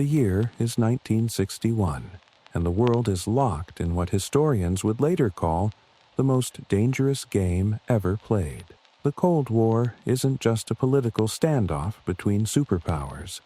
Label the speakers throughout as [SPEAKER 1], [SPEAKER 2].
[SPEAKER 1] The year is 1961, and the world is locked in what historians would later call the most dangerous game ever played. The Cold War isn't just a political standoff between superpowers.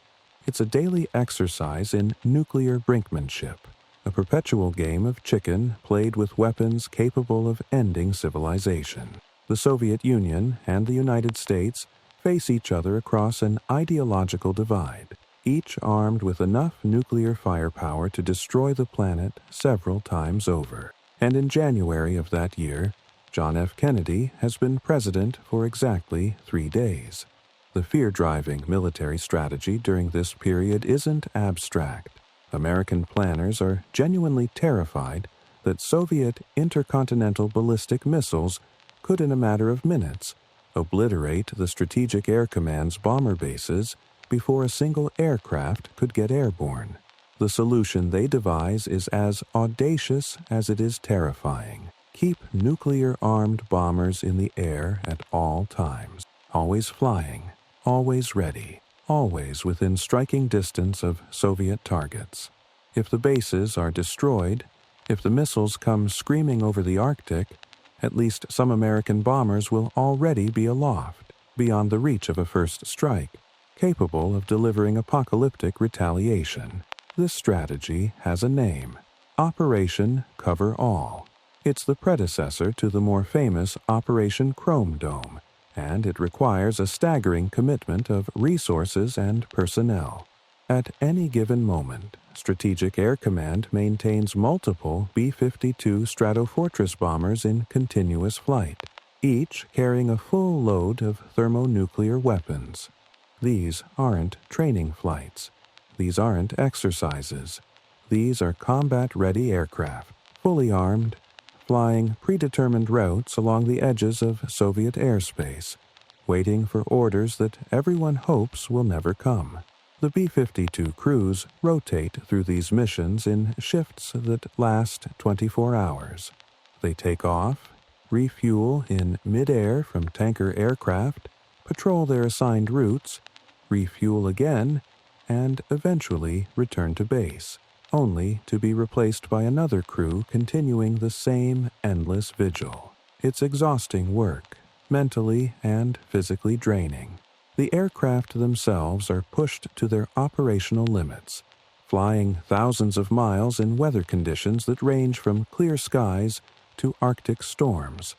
[SPEAKER 1] It's a daily exercise in nuclear brinkmanship, a perpetual game of chicken played with weapons capable of ending civilization. The Soviet Union and the United States face each other across an ideological divide, each armed with enough nuclear firepower to destroy the planet several times over. And in January of that year, John F. Kennedy has been president for exactly 3 days. The fear-driving military strategy during this period isn't abstract. American planners are genuinely terrified that Soviet intercontinental ballistic missiles could in a matter of minutes obliterate the Strategic Air Command's bomber bases before a single aircraft could get airborne. The solution they devise is as audacious as it is terrifying. Keep nuclear-armed bombers in the air at all times, always flying, always ready, always within striking distance of Soviet targets. If the bases are destroyed, if the missiles come screaming over the Arctic, at least some American bombers will already be aloft, beyond the reach of a first strike, capable of delivering apocalyptic retaliation. This strategy has a name: Operation Cover All. It's the predecessor to the more famous Operation Chrome Dome, and it requires a staggering commitment of resources and personnel. At any given moment, Strategic Air Command maintains multiple B-52 Stratofortress bombers in continuous flight, each carrying a full load of thermonuclear weapons. These aren't training flights. These aren't exercises. These are combat-ready aircraft, fully armed, flying predetermined routes along the edges of Soviet airspace, waiting for orders that everyone hopes will never come. The B-52 crews rotate through these missions in shifts that last 24 hours. They take off, refuel in midair from tanker aircraft, patrol their assigned routes, refuel again, and eventually return to base, only to be replaced by another crew continuing the same endless vigil. It's exhausting work, mentally and physically draining. The aircraft themselves are pushed to their operational limits, flying thousands of miles in weather conditions that range from clear skies to Arctic storms,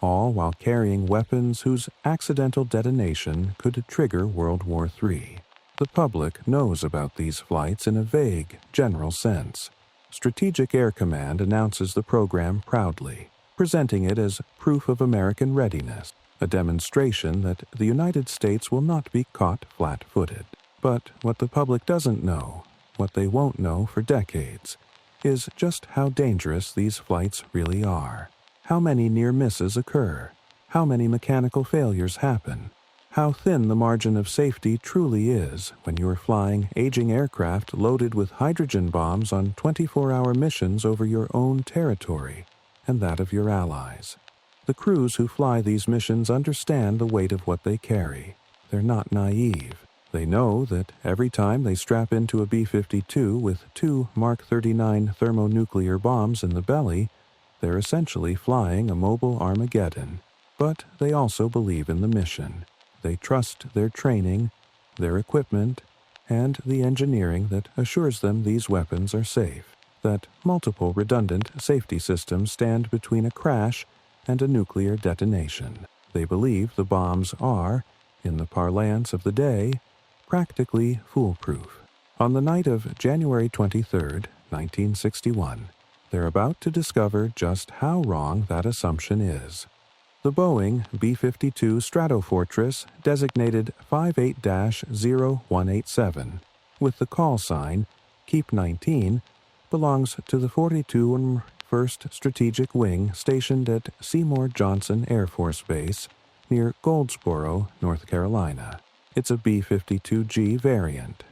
[SPEAKER 1] all while carrying weapons whose accidental detonation could trigger World War III. The public knows about these flights in a vague, general sense. Strategic Air Command announces the program proudly, presenting it as proof of American readiness, a demonstration that the United States will not be caught flat-footed. But what the public doesn't know, what they won't know for decades, is just how dangerous these flights really are. How many near misses occur, how many mechanical failures happen, how thin the margin of safety truly is when you are flying aging aircraft loaded with hydrogen bombs on 24-hour missions over your own territory and that of your allies. The crews who fly these missions understand the weight of what they carry. They're not naive. They know that every time they strap into a B-52 with 2 Mark 39 thermonuclear bombs in the belly, they're essentially flying a mobile Armageddon. But they also believe in the mission. They trust their training, their equipment, and the engineering that assures them these weapons are safe, that multiple redundant safety systems stand between a crash and a nuclear detonation. They believe the bombs are, in the parlance of the day, practically foolproof. On the night of January 23, 1961, they're about to discover just how wrong that assumption is. The Boeing B-52 Stratofortress, designated 58-0187, with the call sign Keep 19, belongs to the 42nd Strategic Wing stationed at Seymour Johnson Air Force Base near Goldsboro, North Carolina. It's a B-52G variant,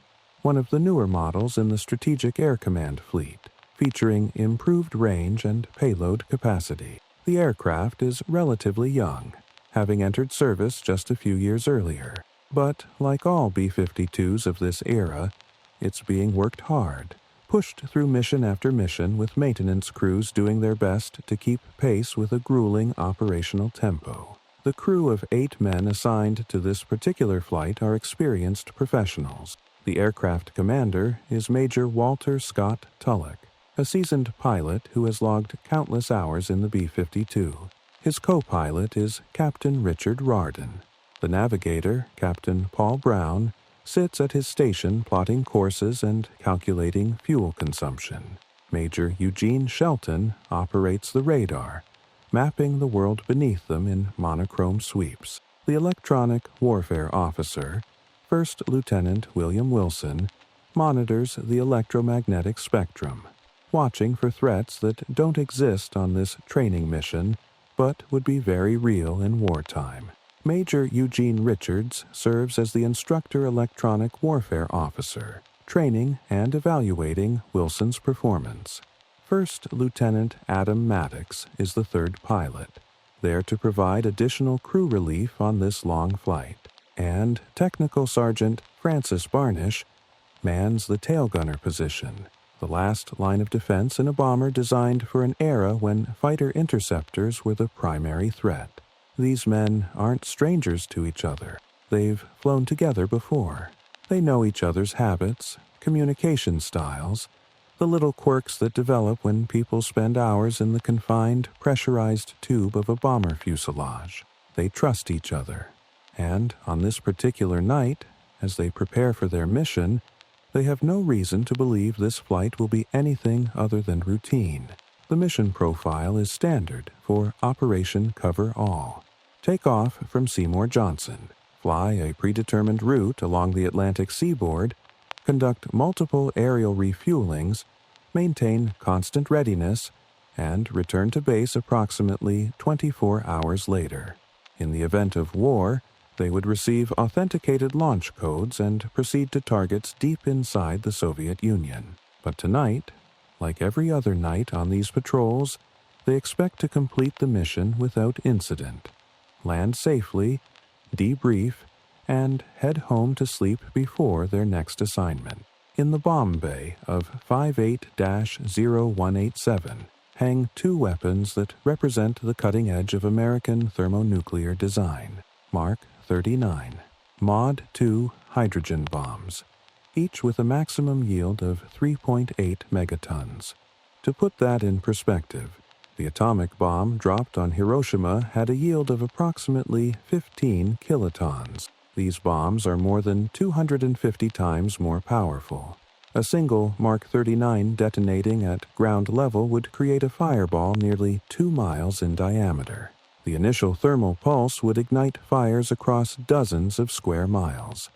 [SPEAKER 1] one of the newer models in the Strategic Air Command fleet, featuring improved range and payload capacity. The aircraft is relatively young, having entered service just a few years earlier. But, like all B-52s of this era, It's being worked hard, pushed through mission after mission with maintenance crews doing their best to keep pace with a grueling operational tempo. The crew of 8 men assigned to this particular flight are experienced professionals. The aircraft commander is Major Walter Scott Tulloch, a seasoned pilot who has logged countless hours in the B-52. His co-pilot is Captain Richard Rardon. The navigator, Captain Paul Brown, sits at his station plotting courses and calculating fuel consumption. Major Eugene Shelton operates the radar, mapping the world beneath them in monochrome sweeps. The electronic warfare officer, First Lieutenant William Wilson, monitors the electromagnetic spectrum, watching for threats that don't exist on this training mission but would be very real in wartime. Major Eugene Richards serves as the instructor electronic warfare officer, training and evaluating Wilson's performance. First Lieutenant Adam Maddox is the third pilot, there to provide additional crew relief on this long flight. And Technical Sergeant Francis Barnish mans the tailgunner position, the last line of defense in a bomber designed for an era when fighter interceptors were the primary threat. These men aren't strangers to each other. They've flown together before. They know each other's habits, communication styles, the little quirks that develop when people spend hours in the confined, pressurized tube of a bomber fuselage. They trust each other. And on this particular night, as they prepare for their mission, they have no reason to believe this flight will be anything other than routine. The mission profile is standard for Operation Cover All. Take off from Seymour Johnson, fly a predetermined route along the Atlantic seaboard, conduct multiple aerial refuelings, maintain constant readiness, and return to base approximately 24 hours later. In the event of war, they would receive authenticated launch codes and proceed to targets deep inside the Soviet Union. But tonight, like every other night on these patrols, they expect to complete the mission without incident, land safely, debrief, and head home to sleep before their next assignment. In the bomb bay of 58-0187 hang 2 weapons that represent the cutting edge of American thermonuclear design. Mark 39, Mod 2 hydrogen bombs, each with a maximum yield of 3.8 megatons. To put that in perspective, the atomic bomb dropped on Hiroshima had a yield of approximately 15 kilotons. These bombs are more than 250 times more powerful. A single Mark 39 detonating at ground level would create a fireball nearly 2 miles in diameter. The initial thermal pulse would ignite fires across dozens of square miles.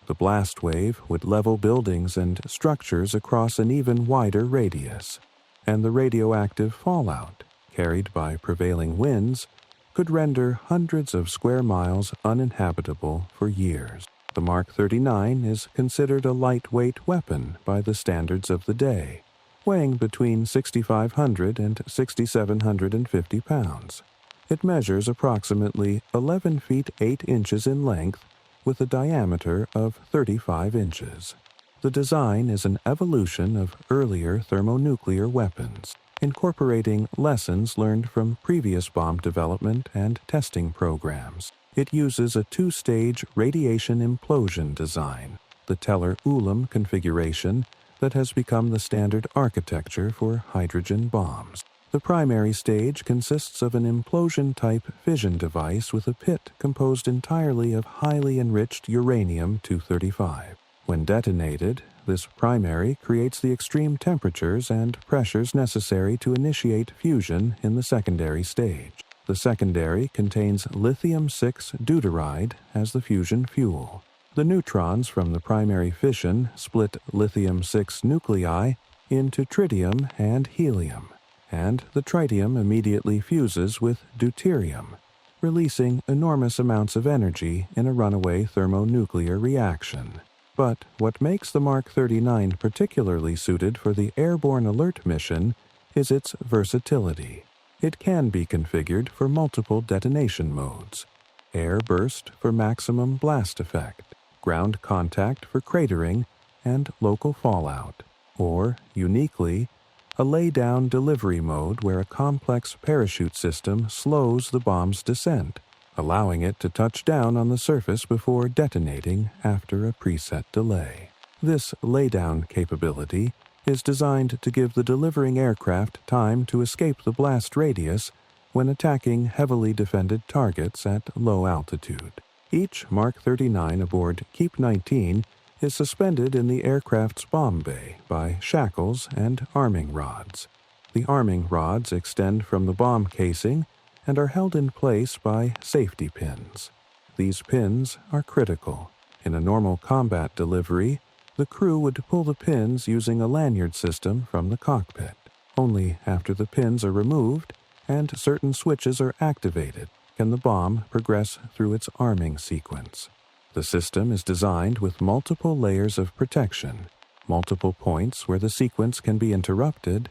[SPEAKER 1] The blast wave would level buildings and structures across an even wider radius. And the radioactive fallout, carried by prevailing winds, could render hundreds of square miles uninhabitable for years. The Mark 39 is considered a lightweight weapon by the standards of the day, weighing between 6,500 and 6,750 pounds. It measures approximately 11 feet 8 inches in length with a diameter of 35 inches. The design is an evolution of earlier thermonuclear weapons, incorporating lessons learned from previous bomb development and testing programs. It uses a 2-stage radiation implosion design, the Teller-Ulam configuration that has become the standard architecture for hydrogen bombs. The primary stage consists of an implosion-type fission device with a pit composed entirely of highly enriched uranium-235. When detonated, this primary creates the extreme temperatures and pressures necessary to initiate fusion in the secondary stage. The secondary contains lithium-6 deuteride as the fusion fuel. The neutrons from the primary fission split lithium-6 nuclei into tritium and helium, and the tritium immediately fuses with deuterium, releasing enormous amounts of energy in a runaway thermonuclear reaction. But what makes the Mark 39 particularly suited for the airborne alert mission is its versatility. It can be configured for multiple detonation modes: air burst for maximum blast effect, ground contact for cratering, and local fallout, or, uniquely, a lay-down delivery mode where a complex parachute system slows the bomb's descent, allowing it to touch down on the surface before detonating after a preset delay. This laydown capability is designed to give the delivering aircraft time to escape the blast radius when attacking heavily defended targets at low altitude. Each Mark 39 aboard Keep 19 is suspended in the aircraft's bomb bay by shackles and arming rods. The arming rods extend from the bomb casing and are held in place by safety pins. These pins are critical. In a normal combat delivery, the crew would pull the pins using a lanyard system from the cockpit. Only after the pins are removed and certain switches are activated can the bomb progress through its arming sequence. The system is designed with multiple layers of protection, multiple points where the sequence can be interrupted,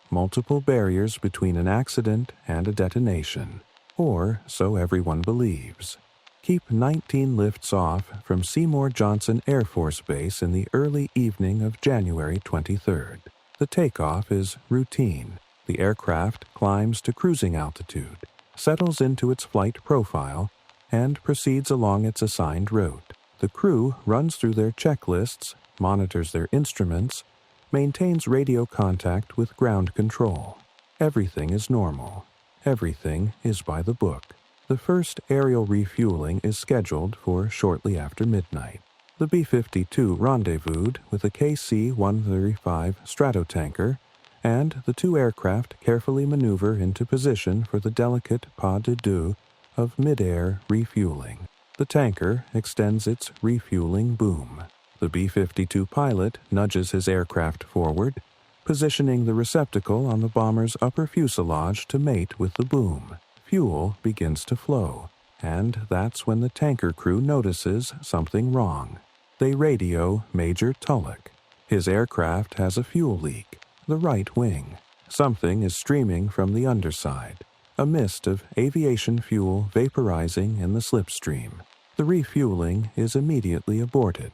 [SPEAKER 1] multiple barriers between an accident and a detonation, or so everyone believes. Keep 19 lifts off from Seymour Johnson Air Force Base in the early evening of January 23rd. The takeoff is routine. The aircraft climbs to cruising altitude, settles into its flight profile, and proceeds along its assigned route. The crew runs through their checklists, monitors their instruments, maintains radio contact with ground control. Everything is normal. Everything is by the book. The first aerial refueling is scheduled for shortly after midnight. The B-52 rendezvoused with a KC-135 Stratotanker, and the two aircraft carefully maneuver into position for the delicate pas de deux of midair refueling. The tanker extends its refueling boom. The B-52 pilot nudges his aircraft forward, positioning the receptacle on the bomber's upper fuselage to mate with the boom. Fuel begins to flow, and that's when the tanker crew notices something wrong. They radio Major Tulloch. His aircraft has a fuel leak, the right wing. Something is streaming from the underside, a mist of aviation fuel vaporizing in the slipstream. The refueling is immediately aborted.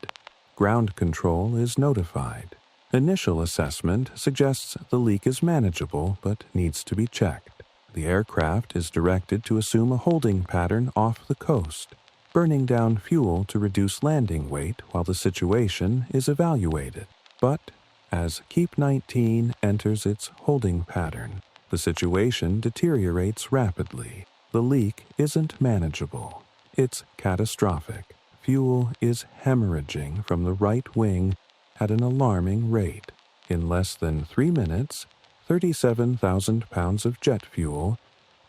[SPEAKER 1] Ground control is notified. Initial assessment suggests the leak is manageable but needs to be checked. The aircraft is directed to assume a holding pattern off the coast, burning down fuel to reduce landing weight while the situation is evaluated. But as Keep 19 enters its holding pattern, the situation deteriorates rapidly. The leak isn't manageable. It's catastrophic. Fuel is hemorrhaging from the right wing at an alarming rate. In less than 3 minutes, 37,000 pounds of jet fuel,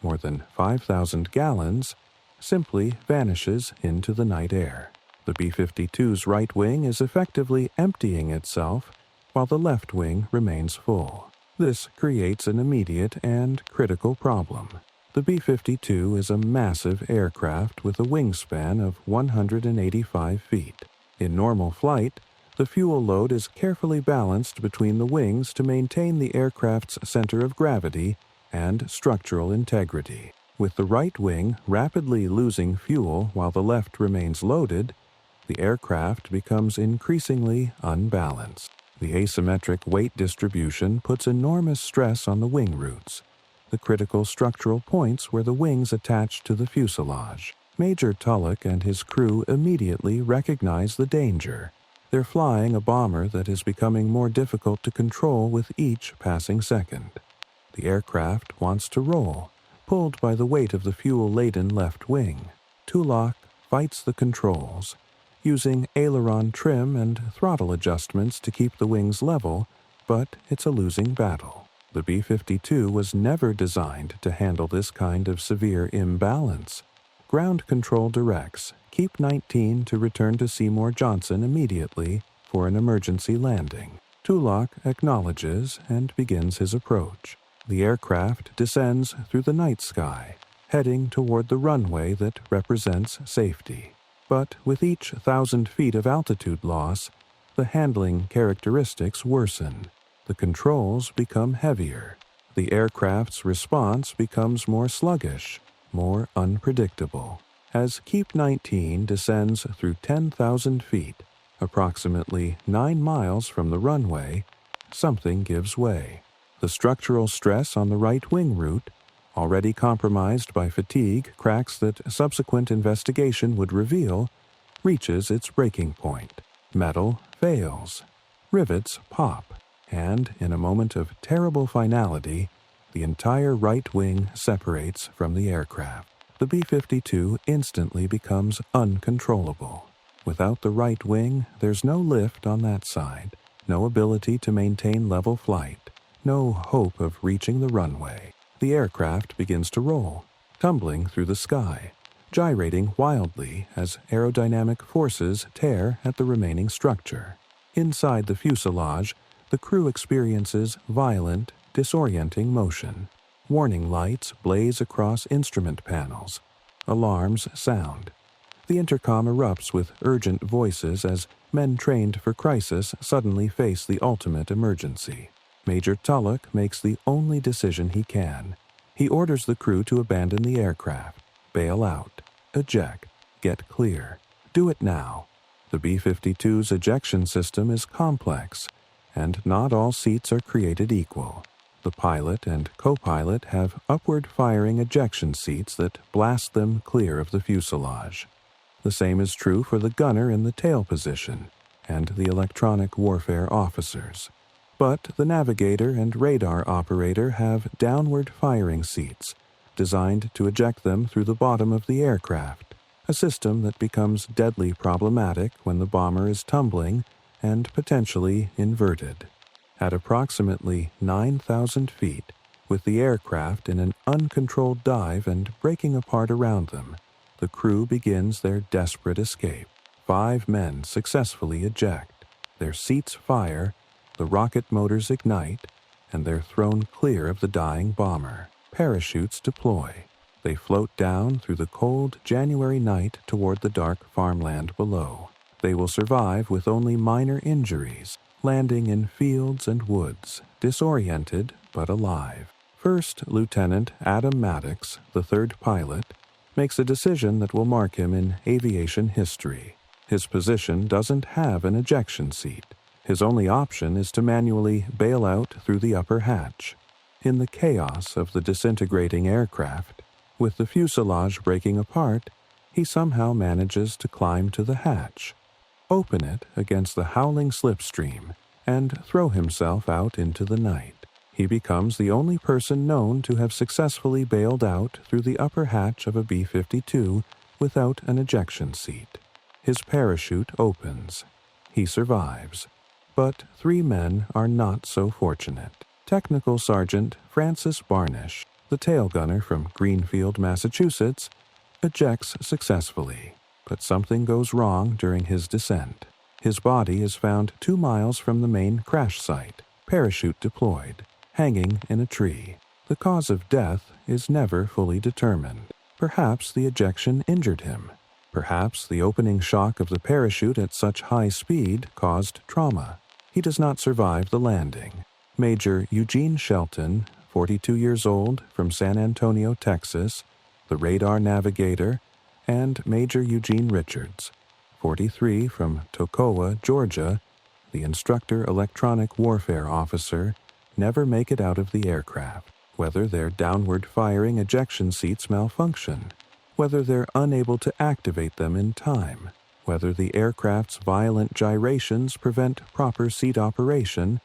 [SPEAKER 1] more than 5,000 gallons, simply vanishes into the night air. The B-52's right wing is effectively emptying itself while the left wing remains full. This creates an immediate and critical problem. The B-52 is a massive aircraft with a wingspan of 185 feet. In normal flight, the fuel load is carefully balanced between the wings to maintain the aircraft's center of gravity and structural integrity. With the right wing rapidly losing fuel while the left remains loaded, the aircraft becomes increasingly unbalanced. The asymmetric weight distribution puts enormous stress on the wing roots, the critical structural points where the wings attach to the fuselage. Major Tulloch and his crew immediately recognize the danger. They're flying a bomber that is becoming more difficult to control with each passing second. The aircraft wants to roll, pulled by the weight of the fuel-laden left wing. Tulloch fights the controls, using aileron trim and throttle adjustments to keep the wings level, but it's a losing battle. The B-52 was never designed to handle this kind of severe imbalance. Ground control directs Keep 19 to return to Seymour Johnson immediately for an emergency landing. Tulloch acknowledges and begins his approach. The aircraft descends through the night sky, heading toward the runway that represents safety. But with each 1,000 feet of altitude loss, the handling characteristics worsen. The controls become heavier. The aircraft's response becomes more sluggish, more unpredictable. As Keep 19 descends through 10,000 feet, Approximately 9 miles from the runway, something gives way. The structural stress on the right wing root, already compromised by fatigue cracks that subsequent investigation would reveal, reaches its breaking point. Metal fails. Rivets pop. And, in a moment of terrible finality, the entire right wing separates from the aircraft. The B-52 instantly becomes uncontrollable. Without the right wing, there's no lift on that side, no ability to maintain level flight, no hope of reaching the runway. The aircraft begins to roll, tumbling through the sky, gyrating wildly as aerodynamic forces tear at the remaining structure. Inside the fuselage, the crew experiences violent, disorienting motion. Warning lights blaze across instrument panels. Alarms sound. The intercom erupts with urgent voices as men trained for crisis suddenly face the ultimate emergency. Major Tulloch makes the only decision he can. He orders the crew to abandon the aircraft, bail out, eject, get clear. Do it now. The B-52's ejection system is complex, and not all seats are created equal. The pilot and co-pilot have upward-firing ejection seats that blast them clear of the fuselage. The same is true for the gunner in the tail position and the electronic warfare officers. But the navigator and radar operator have downward-firing seats designed to eject them through the bottom of the aircraft, a system that becomes deadly problematic when the bomber is tumbling and potentially inverted. At approximately 9,000 feet, with the aircraft in an uncontrolled dive and breaking apart around them, the crew begins their desperate escape. 5 men successfully eject. Their seats fire, the rocket motors ignite, and they're thrown clear of the dying bomber. Parachutes deploy. They float down through the cold January night toward the dark farmland below. They will survive with only minor injuries, landing in fields and woods, disoriented but alive. First Lieutenant Adam Maddox, the third pilot, makes a decision that will mark him in aviation history. His position doesn't have an ejection seat. His only option is to manually bail out through the upper hatch. In the chaos of the disintegrating aircraft, with the fuselage breaking apart, he somehow manages to climb to the hatch, open it against the howling slipstream, and throw himself out into the night. He becomes the only person known to have successfully bailed out through the upper hatch of a B-52 without an ejection seat. His parachute opens. He survives. But 3 men are not so fortunate. Technical Sergeant Francis Barnish, the tail gunner from Greenfield, Massachusetts, ejects successfully, but something goes wrong during his descent. His body is found 2 miles from the main crash site, parachute deployed, hanging in a tree. The cause of death is never fully determined. Perhaps the ejection injured him. Perhaps the opening shock of the parachute at such high speed caused trauma. He does not survive the landing. Major Eugene Shelton, 42 years old, from San Antonio, Texas, the radar navigator, and Major Eugene Richards, 43, from Toccoa, Georgia, the instructor electronic warfare officer, never make it out of the aircraft, whether their downward-firing ejection seats malfunction, whether they're unable to activate them in time, whether the aircraft's violent gyrations prevent proper seat operation,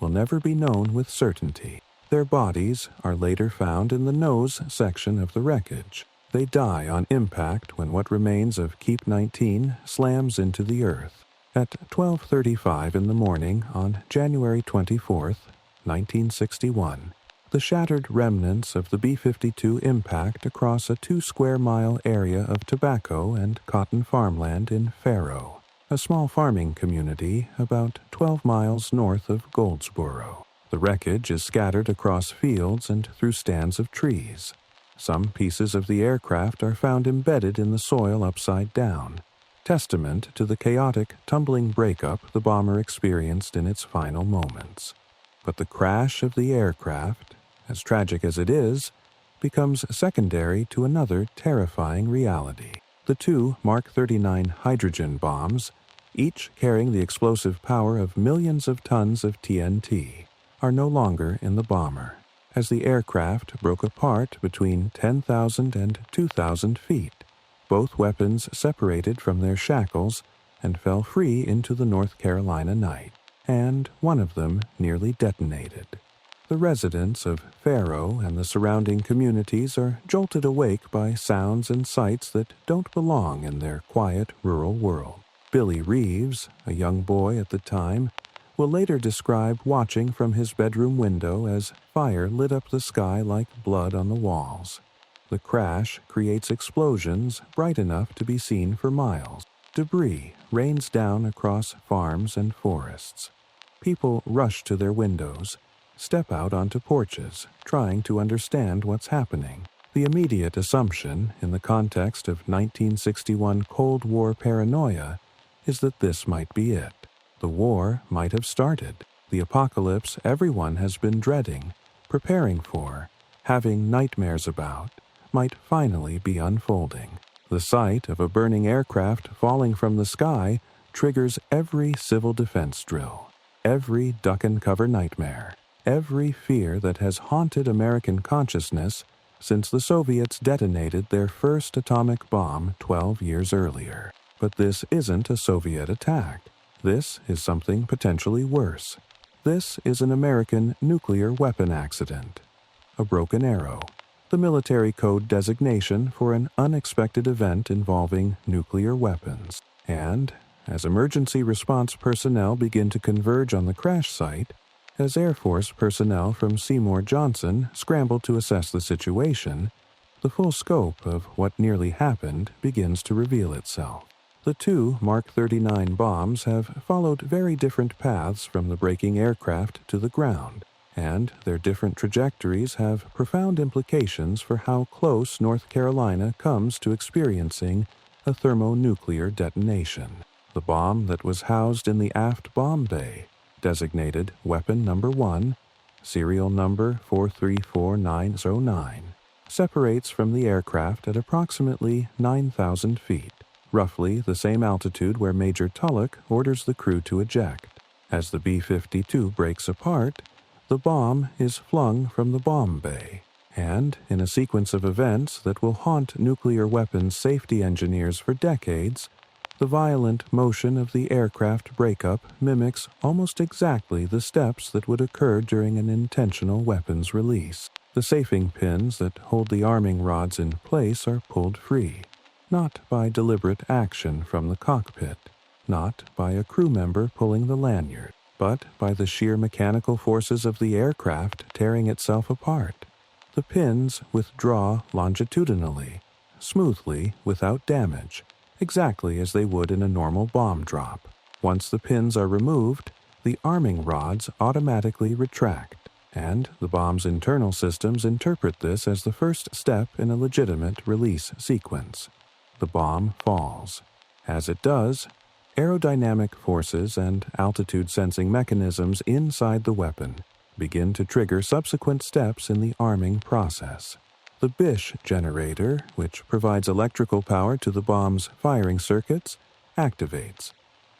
[SPEAKER 1] will never be known with certainty. Their bodies are later found in the nose section of the wreckage. They die on impact when what remains of Keep 19 slams into the earth. At 12:35 in the morning on January 24th, 1961, the shattered remnants of the B-52 impact across a 2-square-mile area of tobacco and cotton farmland in Faro, a small farming community about 12 miles north of Goldsboro. The wreckage is scattered across fields and through stands of trees. Some pieces of the aircraft are found embedded in the soil upside down, testament to the chaotic, tumbling breakup the bomber experienced in its final moments. But the crash of the aircraft, as tragic as it is, becomes secondary to another terrifying reality. The 2 Mark 39 hydrogen bombs, each carrying the explosive power of millions of tons of TNT, are no longer in the bomber. As the aircraft broke apart between 10,000 and 2,000 feet, both weapons separated from their shackles and fell free into the North Carolina night, and one of them nearly detonated. The residents of Faro and the surrounding communities are jolted awake by sounds and sights that don't belong in their quiet rural world. Billy Reeves, a young boy at the time, will later describe watching from his bedroom window as fire lit up the sky like blood on the walls. The crash creates explosions bright enough to be seen for miles. Debris rains down across farms and forests. People rush to their windows, step out onto porches, trying to understand what's happening. The immediate assumption, in the context of 1961 Cold War paranoia, is that this might be it. The war might have started. The apocalypse everyone has been dreading, preparing for, having nightmares about, might finally be unfolding. The sight of a burning aircraft falling from the sky triggers every civil defense drill, every duck-and-cover nightmare, every fear that has haunted American consciousness since the Soviets detonated their first atomic bomb 12 years earlier. But this isn't a Soviet attack. This is something potentially worse. This is an American nuclear weapon accident. A broken arrow, the military code designation for an unexpected event involving nuclear weapons. And, as emergency response personnel begin to converge on the crash site, as Air Force personnel from Seymour Johnson scramble to assess the situation, the full scope of what nearly happened begins to reveal itself. The two Mark 39 bombs have followed very different paths from the braking aircraft to the ground, and their different trajectories have profound implications for how close North Carolina comes to experiencing a thermonuclear detonation. The bomb that was housed in the aft bomb bay, designated Weapon Number 1, serial number 434909, separates from the aircraft at approximately 9,000 feet, roughly the same altitude where Major Tulloch orders the crew to eject. As the B-52 breaks apart, the bomb is flung from the bomb bay, and, in a sequence of events that will haunt nuclear weapons safety engineers for decades, the violent motion of the aircraft breakup mimics almost exactly the steps that would occur during an intentional weapons release. The safing pins that hold the arming rods in place are pulled free, not by deliberate action from the cockpit, not by a crew member pulling the lanyard, but by the sheer mechanical forces of the aircraft tearing itself apart. The pins withdraw longitudinally, smoothly, without damage, exactly as they would in a normal bomb drop. Once the pins are removed, the arming rods automatically retract, and the bomb's internal systems interpret this as the first step in a legitimate release sequence. The bomb falls. As it does, aerodynamic forces and altitude-sensing mechanisms inside the weapon begin to trigger subsequent steps in the arming process. The Bish generator, which provides electrical power to the bomb's firing circuits, activates.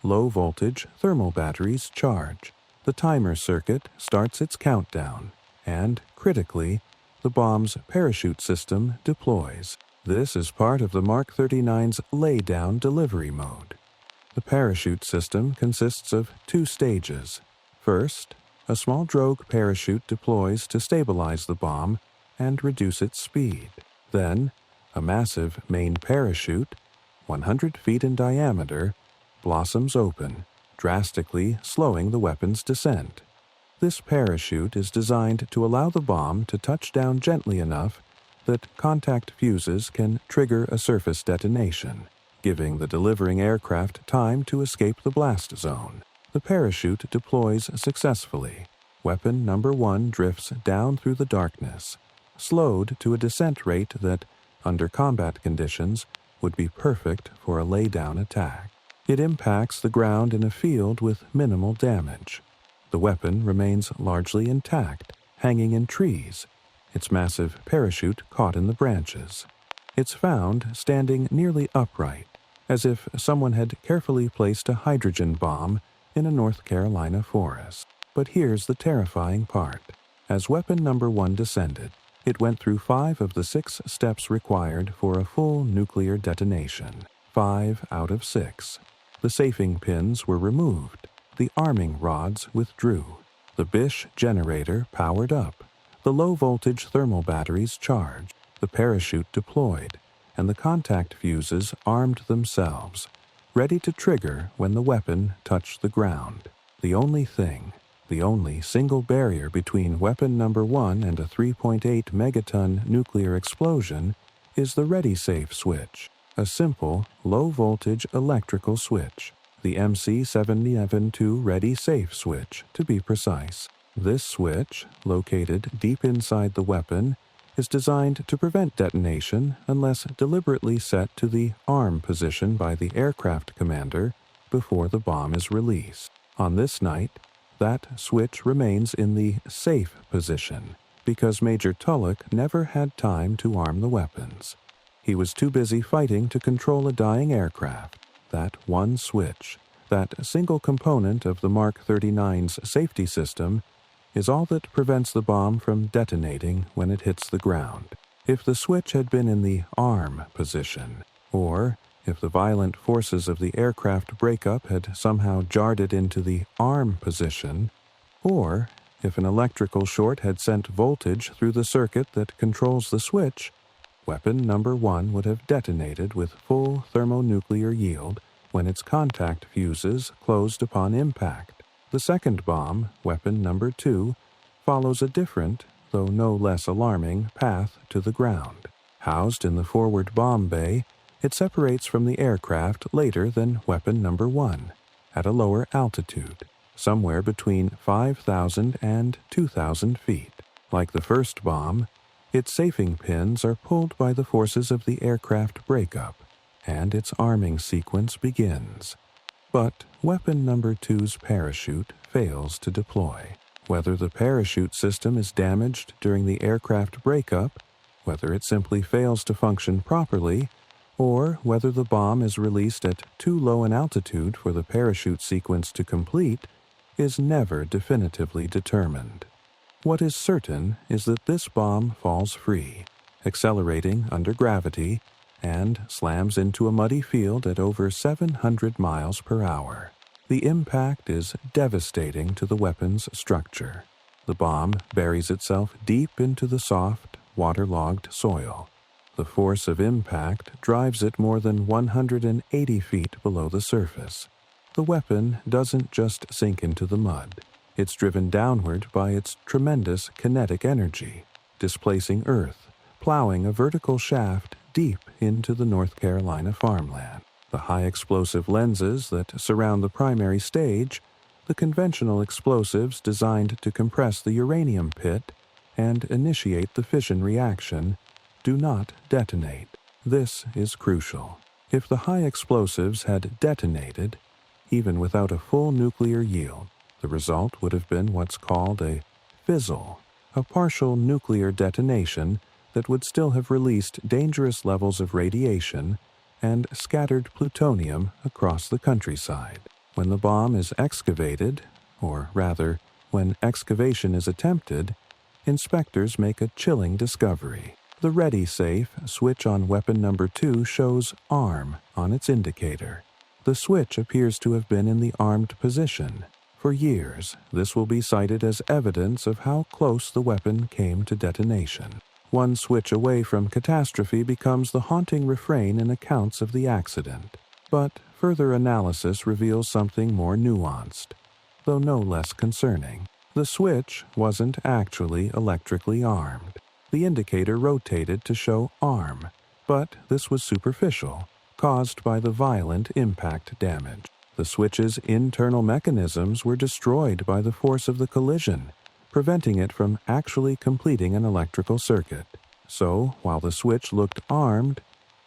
[SPEAKER 1] Low-voltage thermal batteries charge. The timer circuit starts its countdown, and, critically, the bomb's parachute system deploys. This is part of the Mark 39's lay-down delivery mode. The parachute system consists of two stages. First, a small drogue parachute deploys to stabilize the bomb and reduce its speed. Then, a massive main parachute, 100 feet in diameter, blossoms open, drastically slowing the weapon's descent. This parachute is designed to allow the bomb to touch down gently enough that contact fuses can trigger a surface detonation, giving the delivering aircraft time to escape the blast zone. The parachute deploys successfully. Weapon Number 1 drifts down through the darkness, slowed to a descent rate that, under combat conditions, would be perfect for a lay-down attack. It impacts the ground in a field with minimal damage. The weapon remains largely intact, hanging in trees, its massive parachute caught in the branches. It's found standing nearly upright, as if someone had carefully placed a hydrogen bomb in a North Carolina forest. But here's the terrifying part. As weapon number 1 descended, it went through 5 of the 6 steps required for a full nuclear detonation. 5 out of 6. The safing pins were removed. The arming rods withdrew. The Bish generator powered up. The low-voltage thermal batteries charged. The parachute deployed. And the contact fuses armed themselves, ready to trigger when the weapon touched the ground. The only single barrier between weapon number 1 and a 3.8 megaton nuclear explosion is the ready-safe switch, a simple, low-voltage electrical switch, the MC772 ready-safe switch, to be precise. This switch, located deep inside the weapon, is designed to prevent detonation unless deliberately set to the arm position by the aircraft commander before the bomb is released. On this night, that switch remains in the safe position because Major Tulloch never had time to arm the weapons. He was too busy fighting to control a dying aircraft. That one switch, that single component of the Mark 39's safety system, is all that prevents the bomb from detonating when it hits the ground. If the switch had been in the arm position, or if the violent forces of the aircraft breakup had somehow jarred it into the arm position, or if an electrical short had sent voltage through the circuit that controls the switch, weapon number 1 would have detonated with full thermonuclear yield when its contact fuses closed upon impact. The second bomb, weapon number 2, follows a different, though no less alarming, path to the ground. Housed in the forward bomb bay, it separates from the aircraft later than weapon number 1, at a lower altitude, somewhere between 5,000 and 2,000 feet. Like the first bomb, its safing pins are pulled by the forces of the aircraft breakup, and its arming sequence begins. But weapon number 2's parachute fails to deploy. Whether the parachute system is damaged during the aircraft breakup, whether it simply fails to function properly, or whether the bomb is released at too low an altitude for the parachute sequence to complete, is never definitively determined. What is certain is that this bomb falls free, accelerating under gravity, and slams into a muddy field at over 700 miles per hour. The impact is devastating to the weapon's structure. The bomb buries itself deep into the soft, waterlogged soil. The force of impact drives it more than 180 feet below the surface. The weapon doesn't just sink into the mud. It's driven downward by its tremendous kinetic energy, displacing earth, plowing a vertical shaft deep into the North Carolina farmland. The high explosive lenses that surround the primary stage, the conventional explosives designed to compress the uranium pit and initiate the fission reaction, do not detonate. This is crucial. If the high explosives had detonated, even without a full nuclear yield, the result would have been what's called a fizzle, a partial nuclear detonation that would still have released dangerous levels of radiation and scattered plutonium across the countryside. When the bomb is excavated, or rather, when excavation is attempted, inspectors make a chilling discovery. The ready safe switch on weapon number 2 shows arm on its indicator. The switch appears to have been in the armed position. For years, this will be cited as evidence of how close the weapon came to detonation. One switch away from catastrophe becomes the haunting refrain in accounts of the accident. But further analysis reveals something more nuanced, though no less concerning. The switch wasn't actually electrically armed. The indicator rotated to show arm, but this was superficial, caused by the violent impact damage. The switch's internal mechanisms were destroyed by the force of the collision, preventing it from actually completing an electrical circuit. So, while the switch looked armed,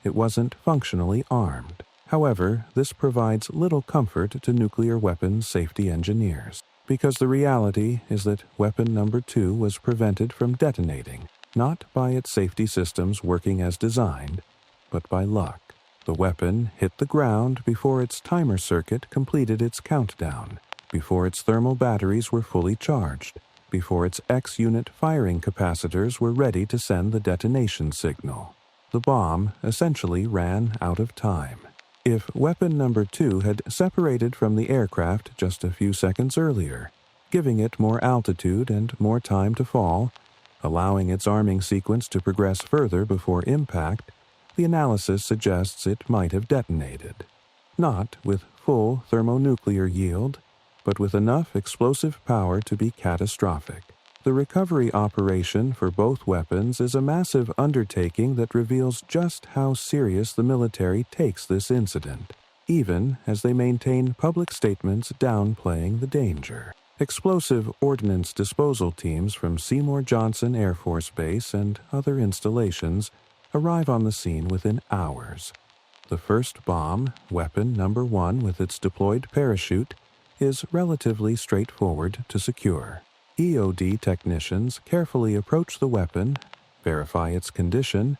[SPEAKER 1] it wasn't functionally armed. However, this provides little comfort to nuclear weapons safety engineers, because the reality is that weapon number 2 was prevented from detonating, not by its safety systems working as designed, but by luck. The weapon hit the ground before its timer circuit completed its countdown, before its thermal batteries were fully charged, before its X-unit firing capacitors were ready to send the detonation signal. The bomb essentially ran out of time. If weapon number 2 had separated from the aircraft just a few seconds earlier, giving it more altitude and more time to fall, allowing its arming sequence to progress further before impact, the analysis suggests it might have detonated. Not with full thermonuclear yield, but with enough explosive power to be catastrophic. The recovery operation for both weapons is a massive undertaking that reveals just how serious the military takes this incident, even as they maintain public statements downplaying the danger. Explosive ordnance disposal teams from Seymour Johnson Air Force Base and other installations arrive on the scene within hours. The first bomb, weapon number 1 with its deployed parachute, is relatively straightforward to secure. EOD technicians carefully approach the weapon, verify its condition,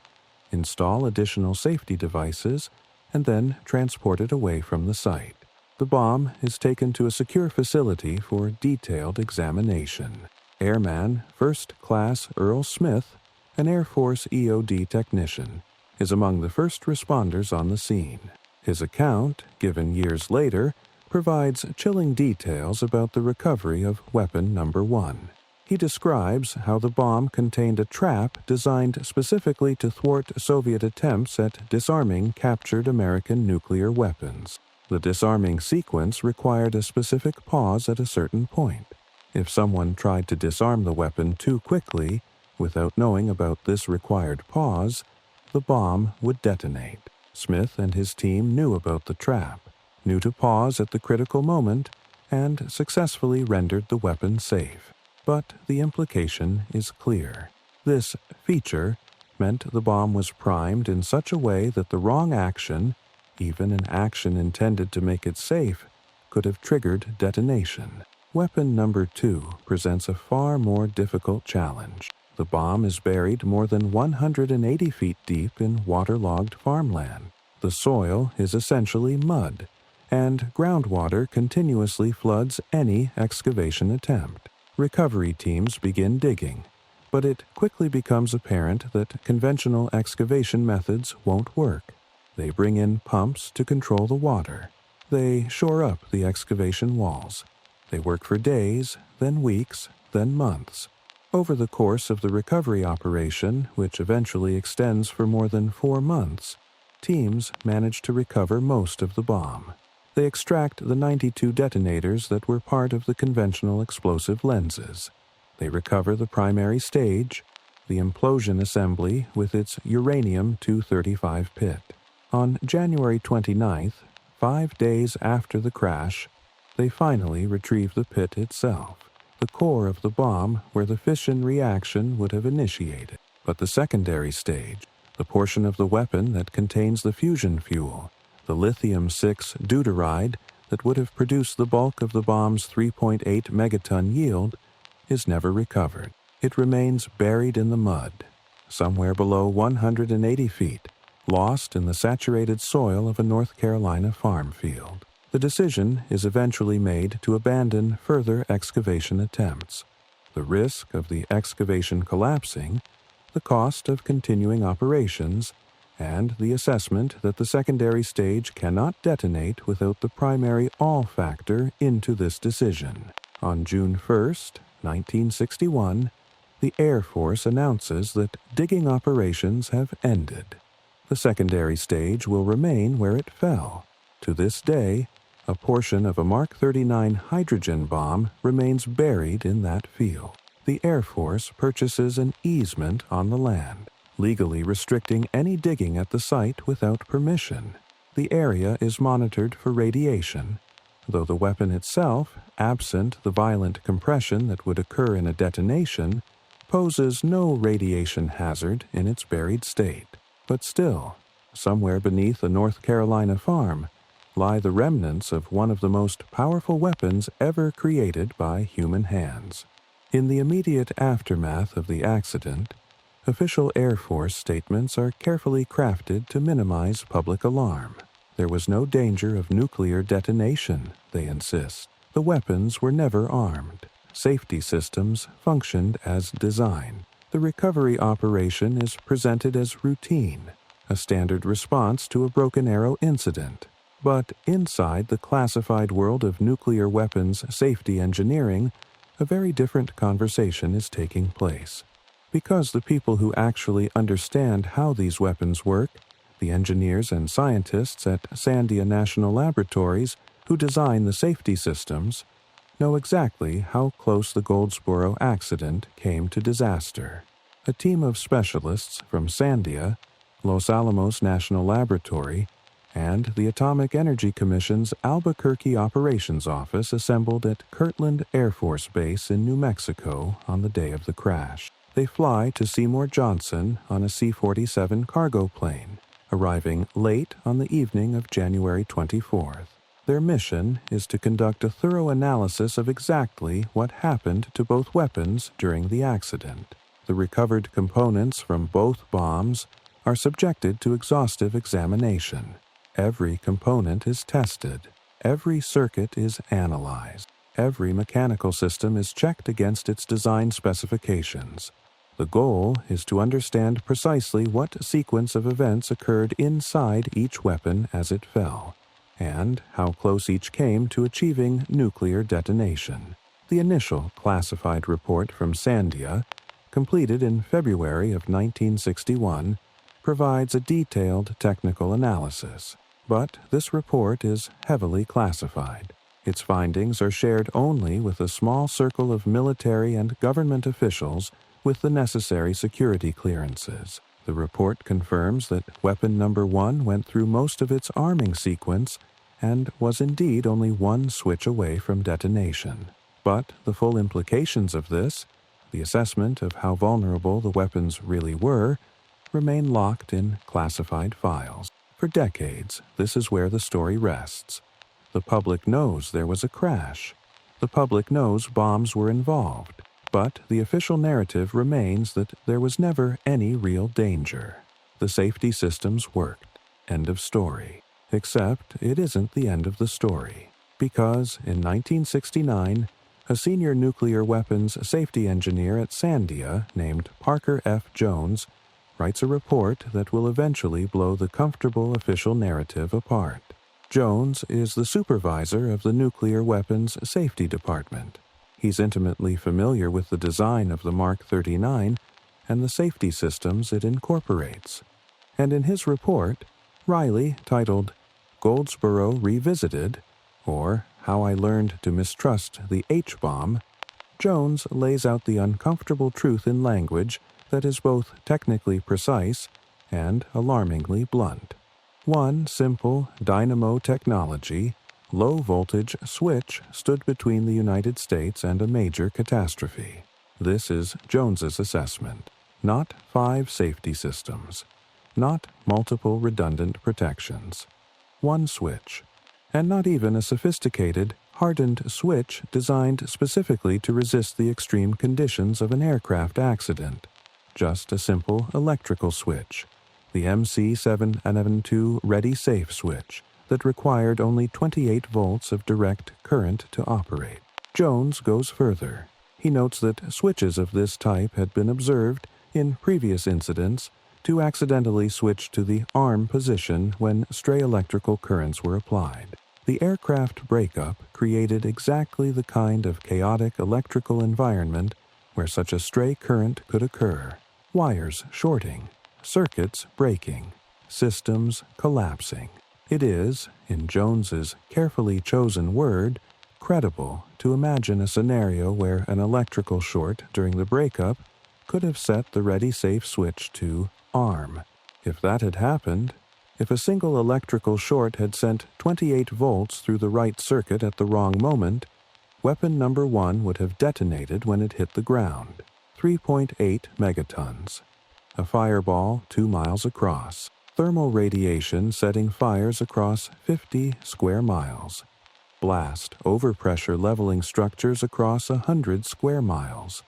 [SPEAKER 1] install additional safety devices, and then transport it away from the site. The bomb is taken to a secure facility for detailed examination. Airman First Class Earl Smith, an Air Force EOD technician, is among the first responders on the scene. His account, given years later, provides chilling details about the recovery of weapon number 1. He describes how the bomb contained a trap designed specifically to thwart Soviet attempts at disarming captured American nuclear weapons. The disarming sequence required a specific pause at a certain point. If someone tried to disarm the weapon too quickly, without knowing about this required pause, the bomb would detonate. Smith and his team knew about the trap, knew to pause at the critical moment, and successfully rendered the weapon safe. But the implication is clear. This feature meant the bomb was primed in such a way that the wrong action, even an action intended to make it safe, could have triggered detonation. Weapon number 2 presents a far more difficult challenge. The bomb is buried more than 180 feet deep in waterlogged farmland. The soil is essentially mud, and groundwater continuously floods any excavation attempt. Recovery teams begin digging, but it quickly becomes apparent that conventional excavation methods won't work. They bring in pumps to control the water. They shore up the excavation walls. They work for days, then weeks, then months. Over the course of the recovery operation, which eventually extends for more than 4 months, teams manage to recover most of the bomb. They extract the 92 detonators that were part of the conventional explosive lenses. They recover the primary stage, the implosion assembly with its uranium-235 pit. On January 29th, 5 days after the crash, they finally retrieve the pit itself, the core of the bomb where the fission reaction would have initiated. But the secondary stage, the portion of the weapon that contains the fusion fuel, the lithium-6 deuteride that would have produced the bulk of the bomb's 3.8 megaton yield, is never recovered. It remains buried in the mud, somewhere below 180 feet, lost in the saturated soil of a North Carolina farm field. The decision is eventually made to abandon further excavation attempts. The risk of the excavation collapsing, the cost of continuing operations, and the assessment that the secondary stage cannot detonate without the primary all factor into this decision. On June 1st, 1961, the Air Force announces that digging operations have ended. The secondary stage will remain where it fell. To this day, a portion of a Mark 39 hydrogen bomb remains buried in that field. The Air Force purchases an easement on the land, legally restricting any digging at the site without permission. The area is monitored for radiation, though the weapon itself, absent the violent compression that would occur in a detonation, poses no radiation hazard in its buried state. But still, somewhere beneath a North Carolina farm, lie the remnants of one of the most powerful weapons ever created by human hands. In the immediate aftermath of the accident, Official Air Force statements are carefully crafted to minimize public alarm. There was no danger of nuclear detonation, they insist. The weapons were never armed. Safety systems functioned as designed. The recovery operation is presented as routine, a standard response to a broken arrow incident. But inside the classified world of nuclear weapons safety engineering, a very different conversation is taking place. Because the people who actually understand how these weapons work, the engineers and scientists at Sandia National Laboratories who design the safety systems, know exactly how close the Goldsboro accident came to disaster. A team of specialists from Sandia, Los Alamos National Laboratory, and the Atomic Energy Commission's Albuquerque Operations Office assembled at Kirtland Air Force Base in New Mexico on the day of the crash. They fly to Seymour Johnson on a C-47 cargo plane, arriving late on the evening of January 24th. Their mission is to conduct a thorough analysis of exactly what happened to both weapons during the accident. The recovered components from both bombs are subjected to exhaustive examination. Every component is tested. Every circuit is analyzed. Every mechanical system is checked against its design specifications. The goal is to understand precisely what sequence of events occurred inside each weapon as it fell, and how close each came to achieving nuclear detonation. The initial classified report from Sandia, completed in February of 1961, provides a detailed technical analysis. But this report is heavily classified. Its findings are shared only with a small circle of military and government officials with the necessary security clearances. The report confirms that weapon number 1 went through most of its arming sequence and was indeed only one switch away from detonation. But the full implications of this, the assessment of how vulnerable the weapons really were, remain locked in classified files. For decades, this is where the story rests. The public knows there was a crash. The public knows bombs were involved. But the official narrative remains that there was never any real danger. The safety systems worked. End of story. Except it isn't the end of the story. Because in 1969, a senior nuclear weapons safety engineer at Sandia named Parker F. Jones writes a report that will eventually blow the comfortable official narrative apart. Jones is the supervisor of the Nuclear Weapons Safety Department. He's intimately familiar with the design of the Mark 39 and the safety systems it incorporates. And in his report, Riley, titled Goldsboro Revisited, or How I Learned to Mistrust the H-Bomb, Jones lays out the uncomfortable truth in language that is both technically precise and alarmingly blunt. One simple dynamo technology, low-voltage switch stood between the United States and a major catastrophe. This is Jones's assessment. Not 5 safety systems. Not multiple redundant protections. One switch. And not even a sophisticated, hardened switch designed specifically to resist the extreme conditions of an aircraft accident. Just a simple electrical switch. The MC7N2 Ready Safe switch that required only 28 volts of direct current to operate. Jones goes further. He notes that switches of this type had been observed in previous incidents to accidentally switch to the arm position when stray electrical currents were applied. The aircraft breakup created exactly the kind of chaotic electrical environment where such a stray current could occur. Wires shorting, circuits breaking, systems collapsing. It is, in Jones's carefully chosen word, credible to imagine a scenario where an electrical short during the breakup could have set the Ready Safe switch to arm. If that had happened, if a single electrical short had sent 28 volts through the right circuit at the wrong moment, weapon number 1 would have detonated when it hit the ground. 3.8 megatons. A fireball 2 miles across. Thermal radiation setting fires across 50 square miles. Blast overpressure leveling structures across 100 square miles.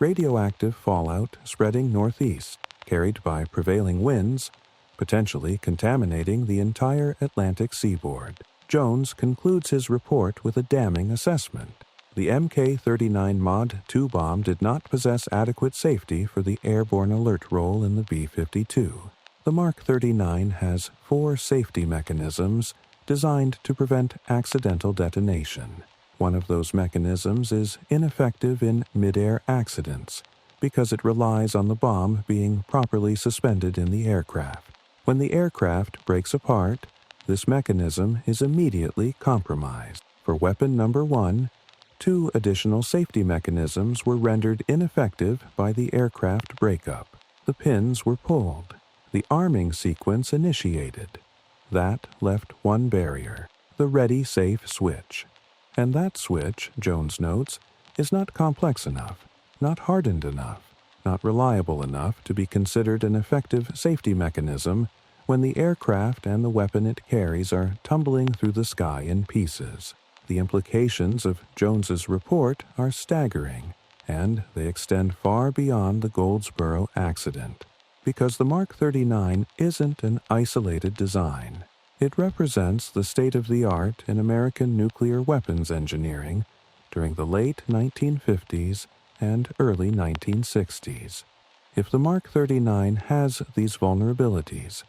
[SPEAKER 1] radioactive fallout spreading northeast, carried by prevailing winds, potentially contaminating the entire Atlantic seaboard. Jones concludes his report with a damning assessment. The Mk-39 Mod 2 bomb did not possess adequate safety for the airborne alert role in the B-52. The Mark 39 has 4 safety mechanisms designed to prevent accidental detonation. One of those mechanisms is ineffective in midair accidents because it relies on the bomb being properly suspended in the aircraft. When the aircraft breaks apart, this mechanism is immediately compromised. For weapon number 1, 2 additional safety mechanisms were rendered ineffective by the aircraft breakup. The pins were pulled. The arming sequence initiated. That left one barrier, the ready safe switch. And that switch, Jones notes, is not complex enough, not hardened enough, not reliable enough to be considered an effective safety mechanism when the aircraft and the weapon it carries are tumbling through the sky in pieces. The implications of Jones's report are staggering, and they extend far beyond the Goldsboro accident. Because the Mark 39 isn't an isolated design. It represents the state-of-the-art in American nuclear weapons engineering during the late 1950s and early 1960s. If the Mark 39 has these vulnerabilities,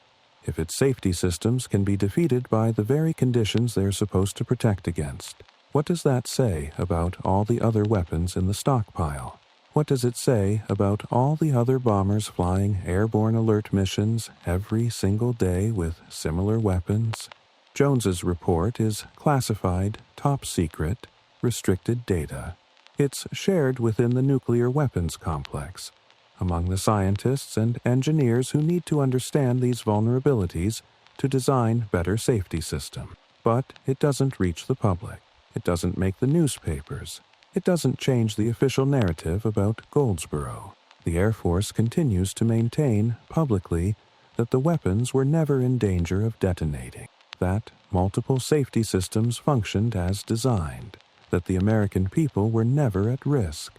[SPEAKER 1] if its safety systems can be defeated by the very conditions they're supposed to protect against, what does that say about all the other weapons in the stockpile? What does it say about all the other bombers flying airborne alert missions every single day with similar weapons? Jones's report is classified, top secret, restricted data. It's shared within the nuclear weapons complex, among the scientists and engineers who need to understand these vulnerabilities to design better safety systems. But it doesn't reach the public. It doesn't make the newspapers. It doesn't change the official narrative about Goldsboro. The Air Force continues to maintain, publicly, that the weapons were never in danger of detonating, that multiple safety systems functioned as designed, that the American people were never at risk.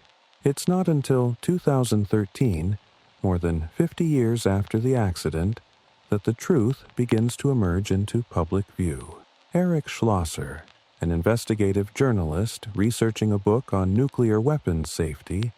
[SPEAKER 1] It's not until 2013, more than 50 years after the accident, that the truth begins to emerge into public view. Eric Schlosser, an investigative journalist researching a book on nuclear weapons safety,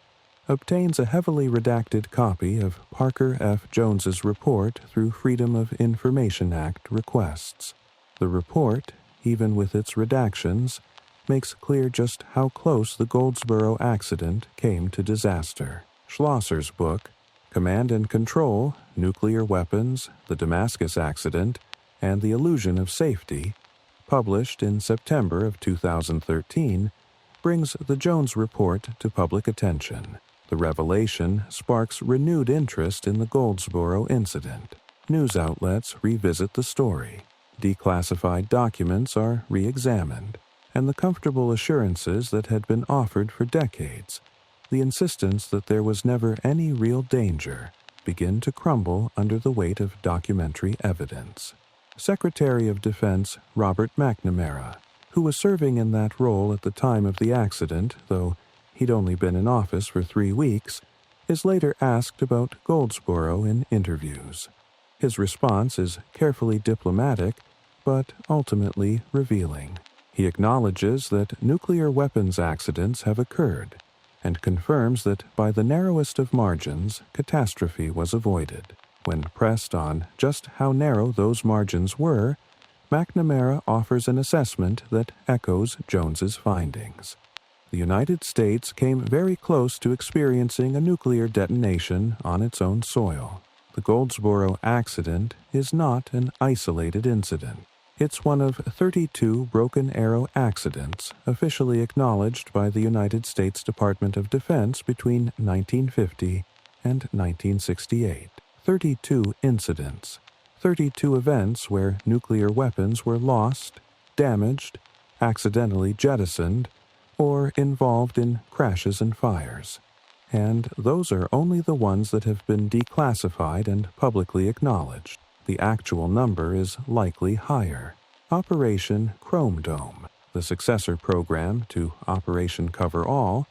[SPEAKER 1] obtains a heavily redacted copy of Parker F. Jones's report through Freedom of Information Act requests. The report, even with its redactions, makes clear just how close the Goldsboro accident came to disaster. Schlosser's book, Command and Control, Nuclear Weapons, the Damascus Accident, and the Illusion of Safety, published in September of 2013, brings the Jones report to public attention. The revelation sparks renewed interest in the Goldsboro incident. News outlets revisit the story. Declassified documents are re-examined, and the comfortable assurances that had been offered for decades, the insistence that there was never any real danger, begin to crumble under the weight of documentary evidence. Secretary of Defense Robert McNamara, who was serving in that role at the time of the accident, though he'd only been in office for 3 weeks, is later asked about Goldsboro in interviews. His response is carefully diplomatic, but ultimately revealing. He acknowledges that nuclear weapons accidents have occurred, and confirms that by the narrowest of margins, catastrophe was avoided. When pressed on just how narrow those margins were, McNamara offers an assessment that echoes Jones's findings. The United States came very close to experiencing a nuclear detonation on its own soil. The Goldsboro accident is not an isolated incident. It's one of 32 Broken Arrow accidents officially acknowledged by the United States Department of Defense between 1950 and 1968. 32 incidents, 32 events where nuclear weapons were lost, damaged, accidentally jettisoned, or involved in crashes and fires. And those are only the ones that have been declassified and publicly acknowledged. The actual number is likely higher. Operation Chrome Dome, the successor program to Operation Cover All,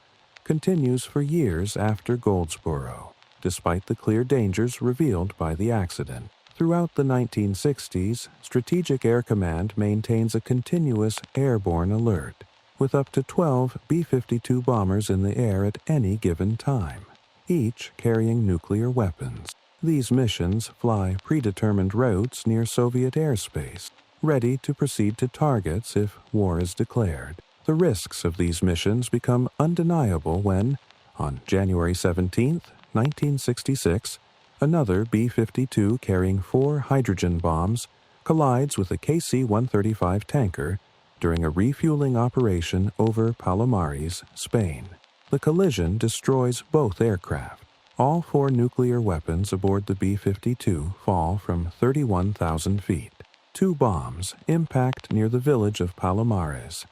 [SPEAKER 1] continues for years after Goldsboro, despite the clear dangers revealed by the accident. Throughout the 1960s, Strategic Air Command maintains a continuous airborne alert, with up to 12 B-52 bombers in the air at any given time, each carrying nuclear weapons. These missions fly predetermined routes near Soviet airspace, ready to proceed to targets if war is declared. The risks of these missions become undeniable when, on January 17, 1966, another B-52 carrying 4 hydrogen bombs collides with a KC-135 tanker during a refueling operation over Palomares, Spain. The collision destroys both aircraft. All 4 nuclear weapons aboard the B-52 fall from 31,000 feet. 2 bombs impact near the village of Palomares,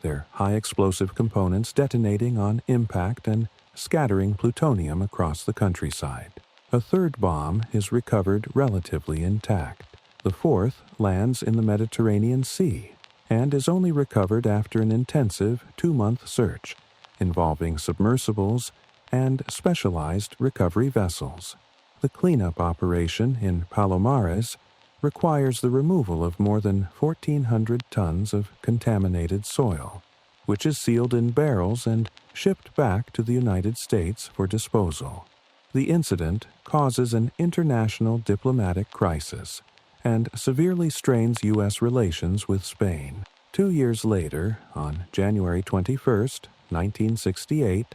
[SPEAKER 1] their high explosive components detonating on impact and scattering plutonium across the countryside. A third bomb is recovered relatively intact. The fourth lands in the Mediterranean Sea and is only recovered after an intensive 2-month search involving submersibles and specialized recovery vessels. The cleanup operation in Palomares requires the removal of more than 1,400 tons of contaminated soil, which is sealed in barrels and shipped back to the United States for disposal. The incident causes an international diplomatic crisis and severely strains U.S. relations with Spain. 2 years later, on January 21, 1968,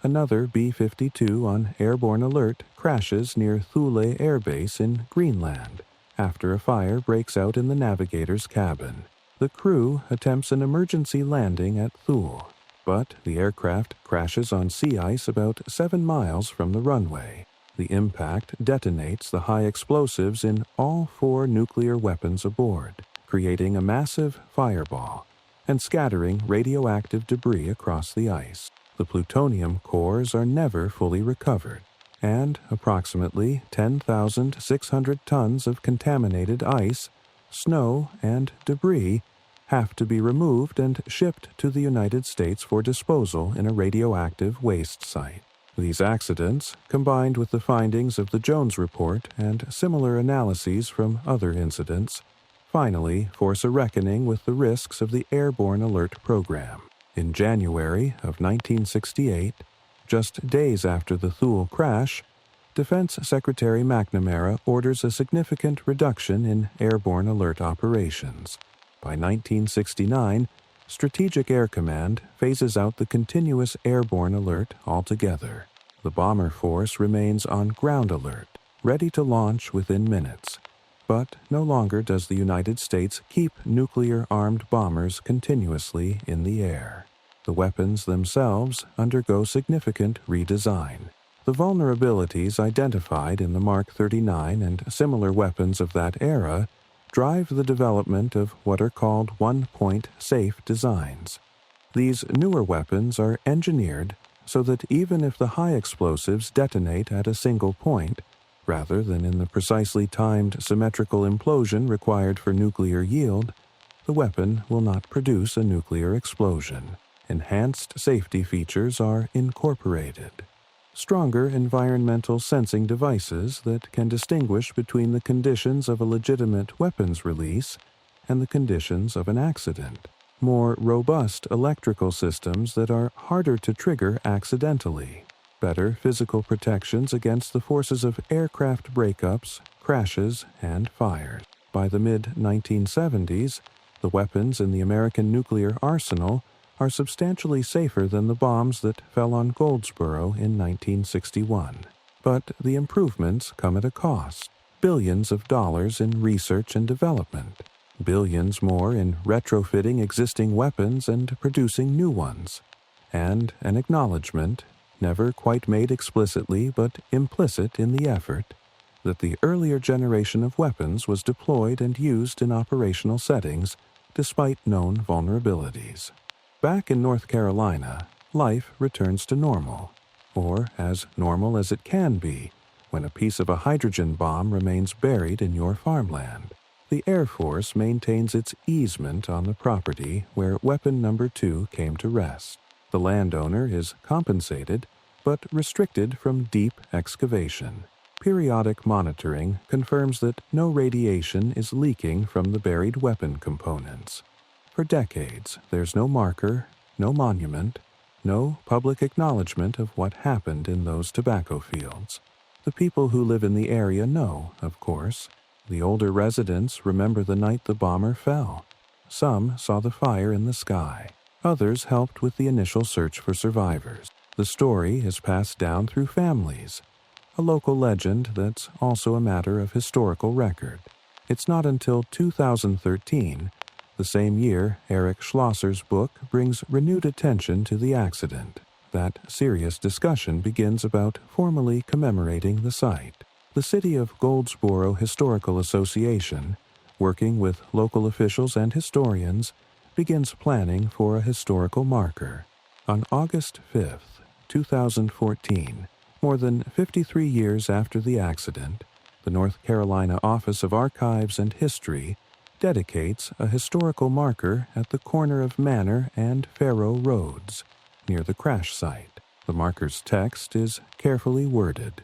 [SPEAKER 1] another B-52 on airborne alert crashes near Thule Air Base in Greenland after a fire breaks out in the navigator's cabin. The crew attempts an emergency landing at Thule, but the aircraft crashes on sea ice about 7 miles from the runway. The impact detonates the high explosives in all 4 nuclear weapons aboard, creating a massive fireball and scattering radioactive debris across the ice. The plutonium cores are never fully recovered, and approximately 10,600 tons of contaminated ice, snow, and debris have to be removed and shipped to the United States for disposal in a radioactive waste site. These accidents, combined with the findings of the Jones Report and similar analyses from other incidents, finally force a reckoning with the risks of the Airborne Alert Program. In January of 1968, just days after the Thule crash, Defense Secretary McNamara orders a significant reduction in airborne alert operations. By 1969, Strategic Air Command phases out the continuous airborne alert altogether. The bomber force remains on ground alert, ready to launch within minutes. But no longer does the United States keep nuclear-armed bombers continuously in the air. The weapons themselves undergo significant redesign. The vulnerabilities identified in the Mark 39 and similar weapons of that era drive the development of what are called one-point safe designs. These newer weapons are engineered so that even if the high explosives detonate at a single point, rather than in the precisely timed symmetrical implosion required for nuclear yield, the weapon will not produce a nuclear explosion. Enhanced safety features are incorporated. Stronger environmental sensing devices that can distinguish between the conditions of a legitimate weapons release and the conditions of an accident. More robust electrical systems that are harder to trigger accidentally. Better physical protections against the forces of aircraft breakups, crashes, and fires. By the mid-1970s, the weapons in the American nuclear arsenal are substantially safer than the bombs that fell on Goldsboro in 1961. But the improvements come at a cost. Billions of dollars in research and development. Billions more in retrofitting existing weapons and producing new ones. And an acknowledgement, never quite made explicitly but implicit in the effort, that the earlier generation of weapons was deployed and used in operational settings despite known vulnerabilities. Back in North Carolina, life returns to normal, or as normal as it can be when a piece of a hydrogen bomb remains buried in your farmland. The Air Force maintains its easement on the property where weapon number 2 came to rest. The landowner is compensated, but restricted from deep excavation. Periodic monitoring confirms that no radiation is leaking from the buried weapon components. For decades, there's no marker, no monument, no public acknowledgement of what happened in those tobacco fields. The people who live in the area know, of course. The older residents remember the night the bomber fell. Some saw the fire in the sky. Others helped with the initial search for survivors. The story is passed down through families, a local legend that's also a matter of historical record. It's not until 2013, the same year Eric Schlosser's book brings renewed attention to the accident, that serious discussion begins about formally commemorating the site. The City of Goldsboro Historical Association, working with local officials and historians, begins planning for a historical marker. On August 5, 2014, more than 53 years after the accident, the North Carolina Office of Archives and History dedicates a historical marker at the corner of Manor and Faro Roads, near the crash site. The marker's text is carefully worded,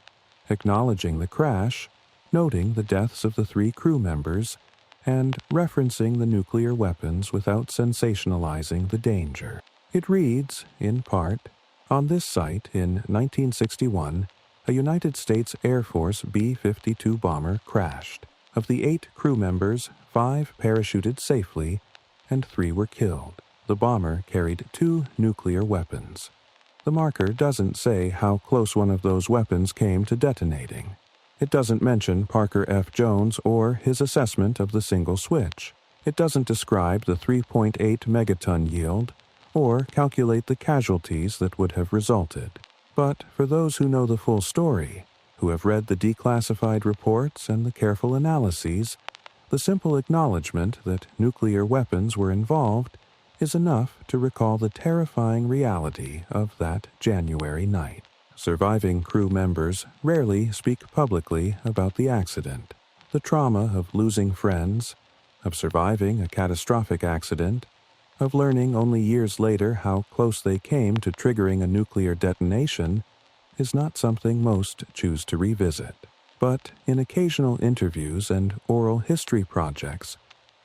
[SPEAKER 1] acknowledging the crash, noting the deaths of the 3 crew members, and referencing the nuclear weapons without sensationalizing the danger. It reads, in part, "On this site in 1961, a United States Air Force B-52 bomber crashed. Of the 8 crew members, 5 parachuted safely, and 3 were killed. The bomber carried 2 nuclear weapons." The marker doesn't say how close one of those weapons came to detonating. It doesn't mention Parker F. Jones or his assessment of the single switch. It doesn't describe the 3.8 megaton yield or calculate the casualties that would have resulted. But for those who know the full story, who have read the declassified reports and the careful analyses, the simple acknowledgement that nuclear weapons were involved is enough to recall the terrifying reality of that January night. Surviving crew members rarely speak publicly about the accident. The trauma of losing friends, of surviving a catastrophic accident, of learning only years later how close they came to triggering a nuclear detonation, is not something most choose to revisit. But in occasional interviews and oral history projects,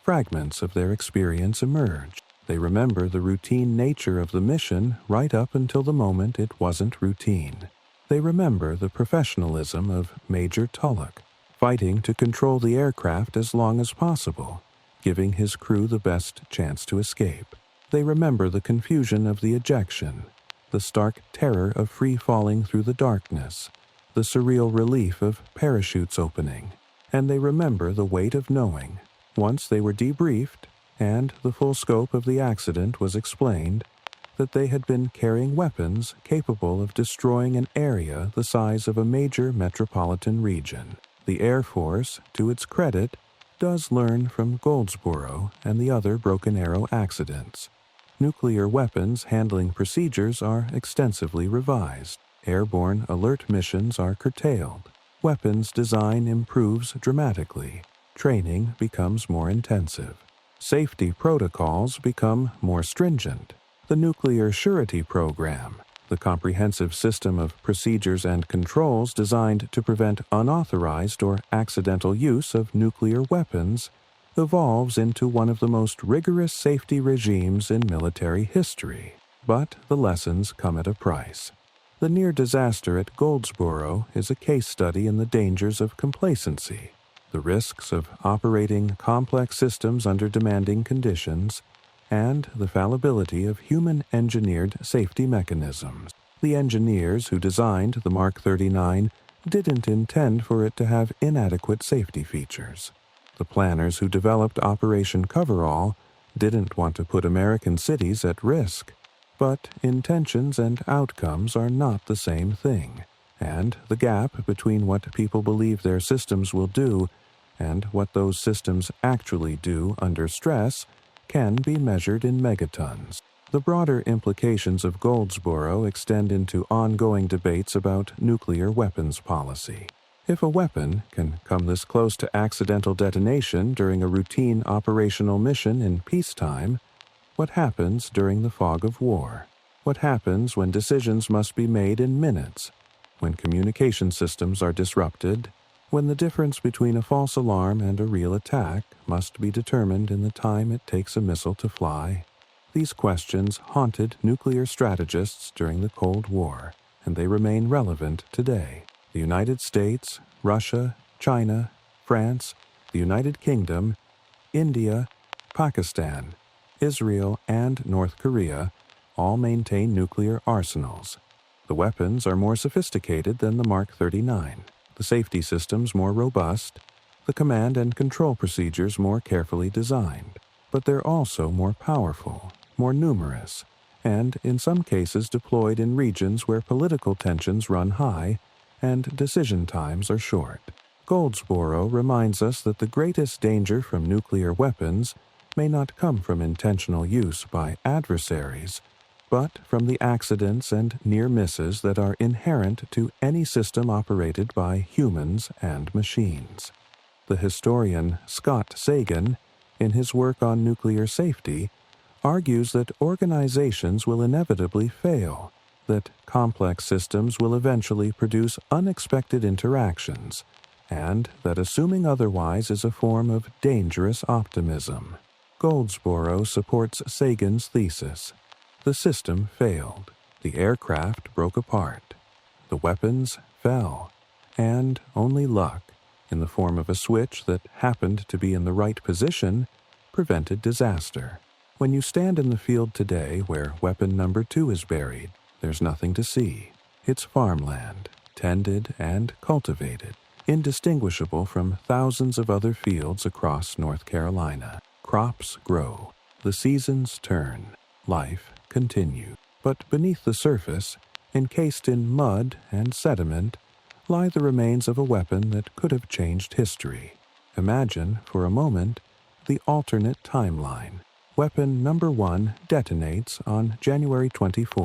[SPEAKER 1] fragments of their experience emerge. They remember the routine nature of the mission right up until the moment it wasn't routine. They remember the professionalism of Major Tulloch, fighting to control the aircraft as long as possible, giving his crew the best chance to escape. They remember the confusion of the ejection, the stark terror of free-falling through the darkness, the surreal relief of parachutes opening, and they remember the weight of knowing, once they were debriefed and the full scope of the accident was explained, that they had been carrying weapons capable of destroying an area the size of a major metropolitan region. The Air Force, to its credit, does learn from Goldsboro and the other Broken Arrow accidents. Nuclear weapons handling procedures are extensively revised. Airborne alert missions are curtailed. Weapons design improves dramatically. Training becomes more intensive. Safety protocols become more stringent. The Nuclear Surety Program, the comprehensive system of procedures and controls designed to prevent unauthorized or accidental use of nuclear weapons, evolves into one of the most rigorous safety regimes in military history. But the lessons come at a price. The near disaster at Goldsboro is a case study in the dangers of complacency, the risks of operating complex systems under demanding conditions, and the fallibility of human-engineered safety mechanisms. The engineers who designed the Mark 39 didn't intend for it to have inadequate safety features. The planners who developed Operation Coverall didn't want to put American cities at risk. But intentions and outcomes are not the same thing, and the gap between what people believe their systems will do and what those systems actually do under stress can be measured in megatons. The broader implications of Goldsboro extend into ongoing debates about nuclear weapons policy. If a weapon can come this close to accidental detonation during a routine operational mission in peacetime, what happens during the fog of war? What happens when decisions must be made in minutes, when communication systems are disrupted, when the difference between a false alarm and a real attack must be determined in the time it takes a missile to fly? These questions haunted nuclear strategists during the Cold War, and they remain relevant today. The United States, Russia, China, France, the United Kingdom, India, Pakistan, Israel, and North Korea all maintain nuclear arsenals. The weapons are more sophisticated than the Mark 39, the safety systems more robust, the command and control procedures more carefully designed, but they're also more powerful, more numerous, and in some cases deployed in regions where political tensions run high and decision times are short. Goldsboro reminds us that the greatest danger from nuclear weapons may not come from intentional use by adversaries, but from the accidents and near misses that are inherent to any system operated by humans and machines. The historian Scott Sagan, in his work on nuclear safety, argues that organizations will inevitably fail, that complex systems will eventually produce unexpected interactions, and that assuming otherwise is a form of dangerous optimism. Goldsboro supports Sagan's thesis. The system failed. The aircraft broke apart. The weapons fell. And only luck, in the form of a switch that happened to be in the right position, prevented disaster. When you stand in the field today where weapon number 2 is buried, there's nothing to see. It's farmland, tended and cultivated, indistinguishable from thousands of other fields across North Carolina. Crops grow. The seasons turn. Life continues. But beneath the surface, encased in mud and sediment, lie the remains of a weapon that could have changed history. Imagine, for a moment, the alternate timeline. Weapon number 1 detonates on January 24,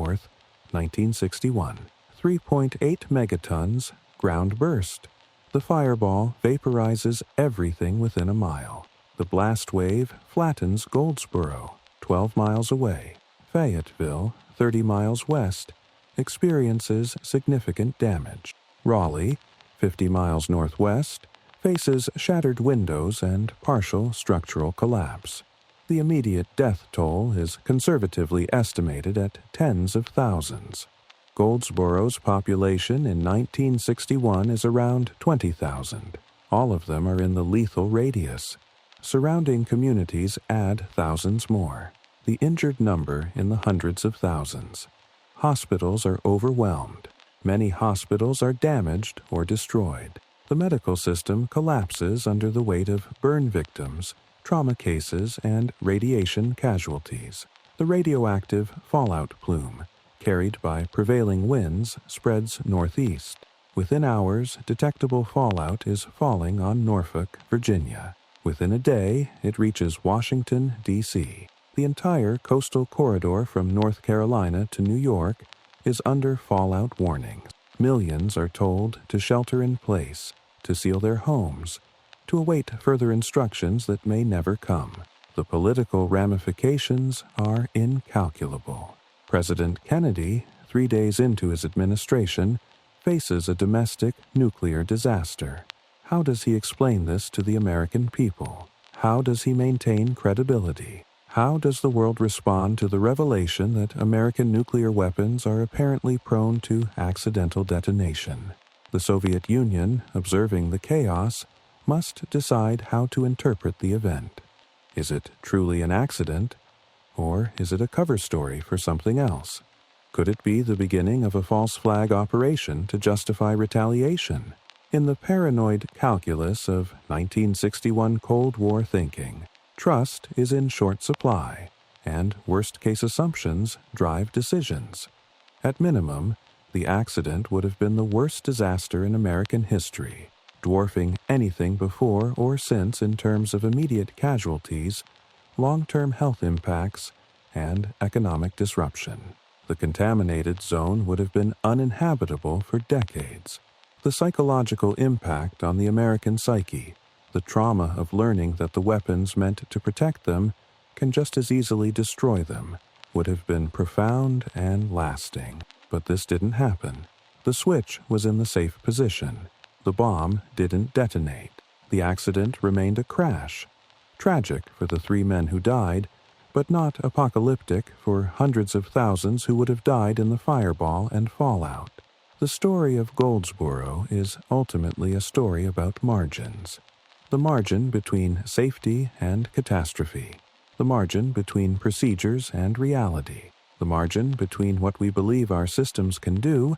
[SPEAKER 1] 1961. 3.8 megatons, ground burst. The fireball vaporizes everything within a mile. The blast wave flattens Goldsboro, 12 miles away. Fayetteville, 30 miles west, experiences significant damage. Raleigh, 50 miles northwest, faces shattered windows and partial structural collapse. The immediate death toll is conservatively estimated at tens of thousands. Goldsboro's population in 1961 is around 20,000. All of them are in the lethal radius. Surrounding communities add thousands more. The injured number in the hundreds of thousands. Hospitals are overwhelmed. Many hospitals are damaged or destroyed. The medical system collapses under the weight of burn victims, trauma cases, and radiation casualties. The radioactive fallout plume, carried by prevailing winds, spreads northeast. Within hours, detectable fallout is falling on Norfolk, Virginia. Within a day, it reaches Washington, D.C. The entire coastal corridor from North Carolina to New York is under fallout warnings. Millions are told to shelter in place, to seal their homes, to await further instructions that may never come. The political ramifications are incalculable. President Kennedy, 3 days into his administration, faces a domestic nuclear disaster. How does he explain this to the American people? How does he maintain credibility? How does the world respond to the revelation that American nuclear weapons are apparently prone to accidental detonation? The Soviet Union, observing the chaos, must decide how to interpret the event. Is it truly an accident, or is it a cover story for something else? Could it be the beginning of a false flag operation to justify retaliation? In the paranoid calculus of 1961 Cold War thinking, trust is in short supply, and worst-case assumptions drive decisions. At minimum, the accident would have been the worst disaster in American history, dwarfing anything before or since in terms of immediate casualties, long-term health impacts, and economic disruption. The contaminated zone would have been uninhabitable for decades. The psychological impact on the American psyche, the trauma of learning that the weapons meant to protect them can just as easily destroy them, would have been profound and lasting. But this didn't happen. The switch was in the safe position. The bomb didn't detonate. The accident remained a crash. Tragic for the 3 men who died, but not apocalyptic for hundreds of thousands who would have died in the fireball and fallout. The story of Goldsboro is ultimately a story about margins. The margin between safety and catastrophe. The margin between procedures and reality. The margin between what we believe our systems can do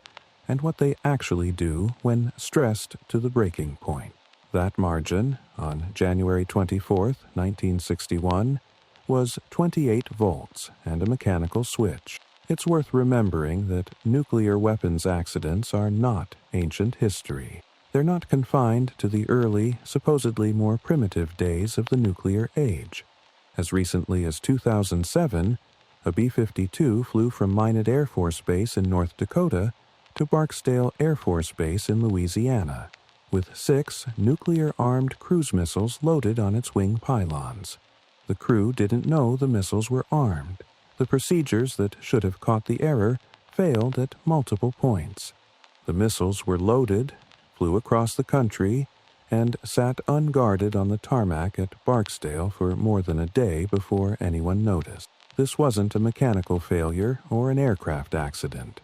[SPEAKER 1] and what they actually do when stressed to the breaking point. That margin, on January 24, 1961, was 28 volts and a mechanical switch. It's worth remembering that nuclear weapons accidents are not ancient history. They're not confined to the early, supposedly more primitive days of the nuclear age. As recently as 2007, a B-52 flew from Minot Air Force Base in North Dakota to Barksdale Air Force Base in Louisiana, with 6 nuclear-armed cruise missiles loaded on its wing pylons. The crew didn't know the missiles were armed. The procedures that should have caught the error failed at multiple points. The missiles were loaded, flew across the country, and sat unguarded on the tarmac at Barksdale for more than a day before anyone noticed. This wasn't a mechanical failure or an aircraft accident.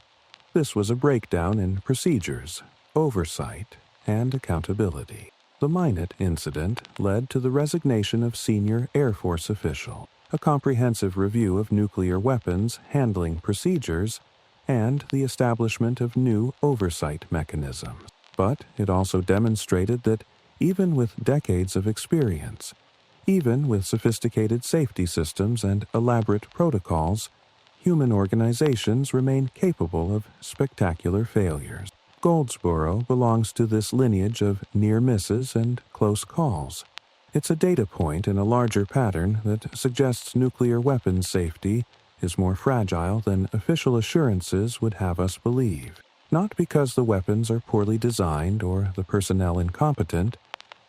[SPEAKER 1] This was a breakdown in procedures, oversight, and accountability. The Minot incident led to the resignation of senior Air Force official, a comprehensive review of nuclear weapons handling procedures, and the establishment of new oversight mechanisms. But it also demonstrated that even with decades of experience, even with sophisticated safety systems and elaborate protocols, human organizations remain capable of spectacular failures. Goldsboro belongs to this lineage of near misses and close calls. It's a data point in a larger pattern that suggests nuclear weapons safety is more fragile than official assurances would have us believe. Not because the weapons are poorly designed or the personnel incompetent,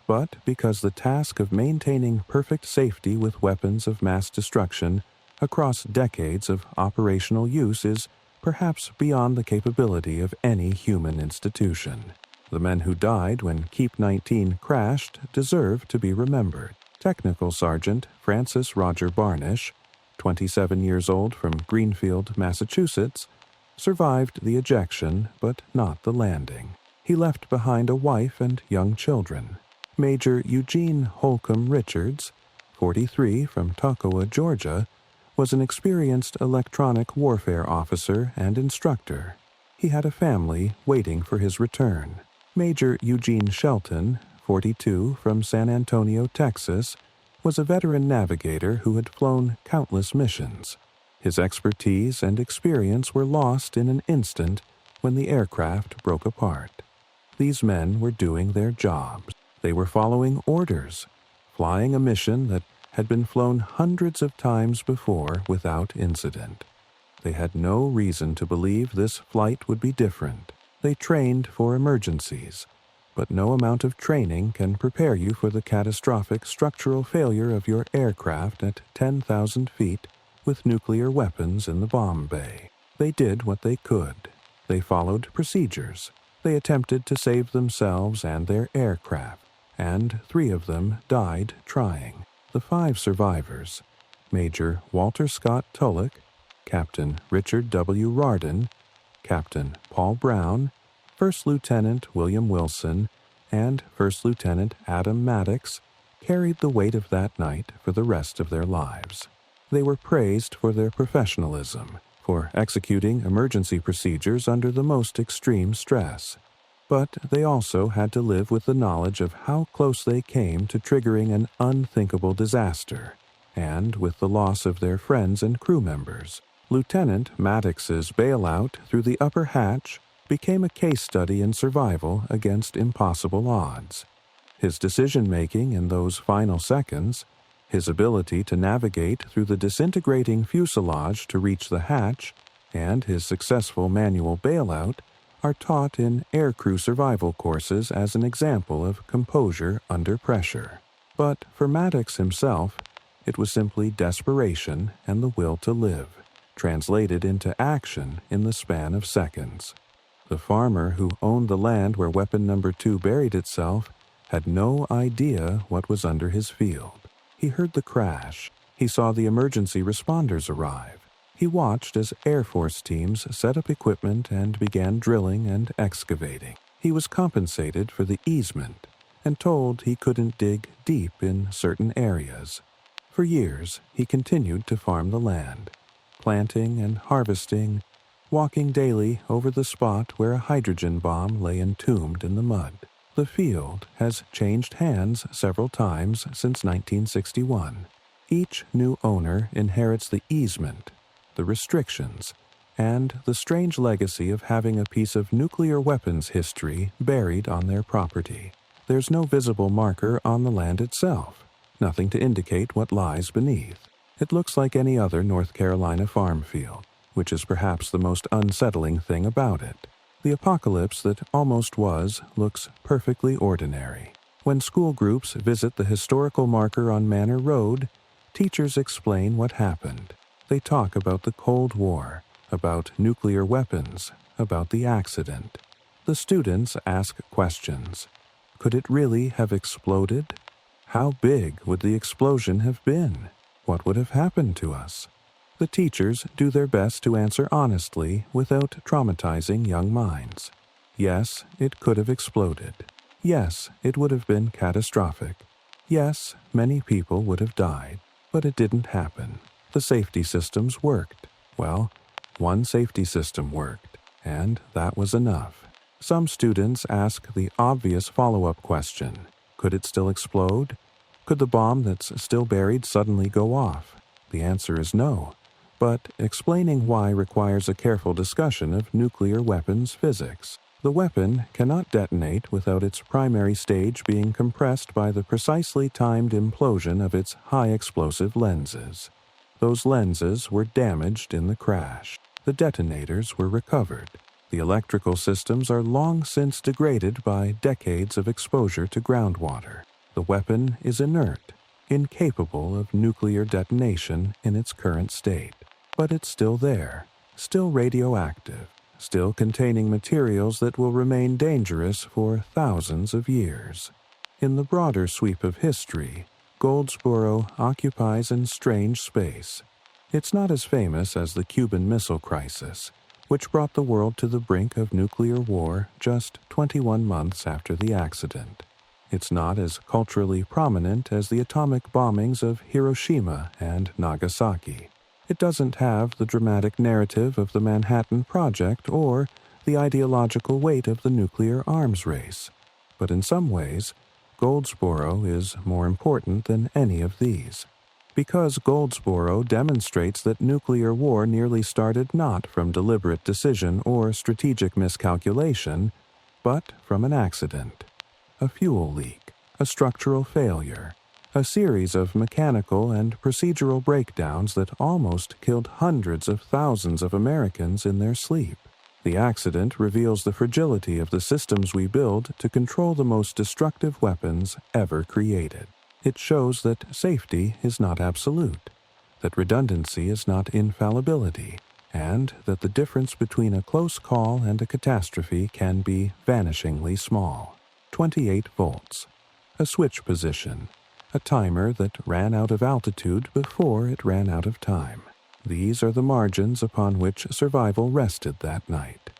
[SPEAKER 1] but because the task of maintaining perfect safety with weapons of mass destruction across decades of operational use is perhaps beyond the capability of any human institution. The men who died when Keep 19 crashed deserve to be remembered. Technical Sergeant Francis Roger Barnish, 27 years old from Greenfield, Massachusetts, survived the ejection but not the landing. He left behind a wife and young children. Major Eugene Holcomb Richards, 43, from Toccoa, Georgia, was an experienced electronic warfare officer and instructor. He had a family waiting for his return. Major Eugene Shelton, 42, from San Antonio, Texas, was a veteran navigator who had flown countless missions. His expertise and experience were lost in an instant when the aircraft broke apart. These men were doing their jobs. They were following orders, flying a mission that had been flown hundreds of times before without incident. They had no reason to believe this flight would be different. They trained for emergencies, but no amount of training can prepare you for the catastrophic structural failure of your aircraft at 10,000 feet with nuclear weapons in the bomb bay. They did what they could. They followed procedures. They attempted to save themselves and their aircraft, and 3 of them died trying. The 5 survivors, Major Walter Scott Tulloch, Captain Richard W. Rardin, Captain Paul Brown, First Lieutenant William Wilson, and First Lieutenant Adam Maddox, carried the weight of that night for the rest of their lives. They were praised for their professionalism, for executing emergency procedures under the most extreme stress. But they also had to live with the knowledge of how close they came to triggering an unthinkable disaster, and with the loss of their friends and crew members. Lieutenant Maddox's bailout through the upper hatch became a case study in survival against impossible odds. His decision-making in those final seconds, his ability to navigate through the disintegrating fuselage to reach the hatch, and his successful manual bailout are taught in aircrew survival courses as an example of composure under pressure. But for Maddox himself, it was simply desperation and the will to live. translated into action in the span of seconds. The farmer who owned the land where weapon number 2 buried itself had no idea what was under his field. He heard the crash. He saw the emergency responders arrive. He watched as Air Force teams set up equipment and began drilling and excavating. He was compensated for the easement and told he couldn't dig deep in certain areas. For years, he continued to farm the land, planting and harvesting, walking daily over the spot where a hydrogen bomb lay entombed in the mud. The field has changed hands several times since 1961. Each new owner inherits the easement, the restrictions, and the strange legacy of having a piece of nuclear weapons history buried on their property. There's no visible marker on the land itself, nothing to indicate what lies beneath. It looks like any other North Carolina farm field, which is perhaps the most unsettling thing about it. The apocalypse that almost was looks perfectly ordinary. When school groups visit the historical marker on Manor Road, teachers explain what happened. They talk about the Cold War, about nuclear weapons, about the accident. The students ask questions. Could it really have exploded? How big would the explosion have been? What would have happened to us? The teachers do their best to answer honestly without traumatizing young minds. Yes, it could have exploded. Yes, it would have been catastrophic. Yes, many people would have died. But it didn't happen. The safety systems worked. Well, one safety system worked, and that was enough. Some students ask the obvious follow-up question. Could it still explode? Could the bomb that's still buried suddenly go off? The answer is no. But explaining why requires a careful discussion of nuclear weapons physics. The weapon cannot detonate without its primary stage being compressed by the precisely timed implosion of its high-explosive lenses. Those lenses were damaged in the crash. The detonators were recovered. The electrical systems are long since degraded by decades of exposure to groundwater. The weapon is inert, incapable of nuclear detonation in its current state. But it's still there, still radioactive, still containing materials that will remain dangerous for thousands of years. In the broader sweep of history, Goldsboro occupies a strange space. It's not as famous as the Cuban Missile Crisis, which brought the world to the brink of nuclear war just 21 months after the accident. It's not as culturally prominent as the atomic bombings of Hiroshima and Nagasaki. It doesn't have the dramatic narrative of the Manhattan Project or the ideological weight of the nuclear arms race. But in some ways, Goldsboro is more important than any of these. Because Goldsboro demonstrates that nuclear war nearly started not from deliberate decision or strategic miscalculation, but from an accident. A fuel leak, a structural failure, a series of mechanical and procedural breakdowns that almost killed hundreds of thousands of Americans in their sleep. The accident reveals the fragility of the systems we build to control the most destructive weapons ever created. It shows that safety is not absolute, that redundancy is not infallibility, and that the difference between a close call and a catastrophe can be vanishingly small. 28 volts, a switch position, a timer that ran out of altitude before it ran out of time. These are the margins upon which survival rested that night,